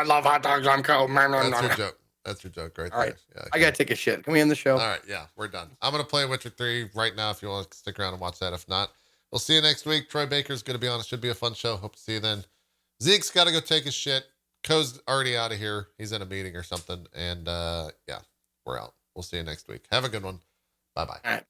love hot dogs. I'm cold. That's your joke. That's your joke right All right. there. Yeah, I gotta take a shit. Can we end the show? All right, yeah, we're done. I'm gonna play Witcher 3 right now if you want to stick around and watch that. If not, we'll see you next week. Troy Baker's gonna be on. It should be a fun show. Hope to see you then. Zeke's gotta go take his shit. Cohh's already out of here. He's in a meeting or something. And yeah, we're out. We'll see you next week. Have a good one. Bye-bye. All right.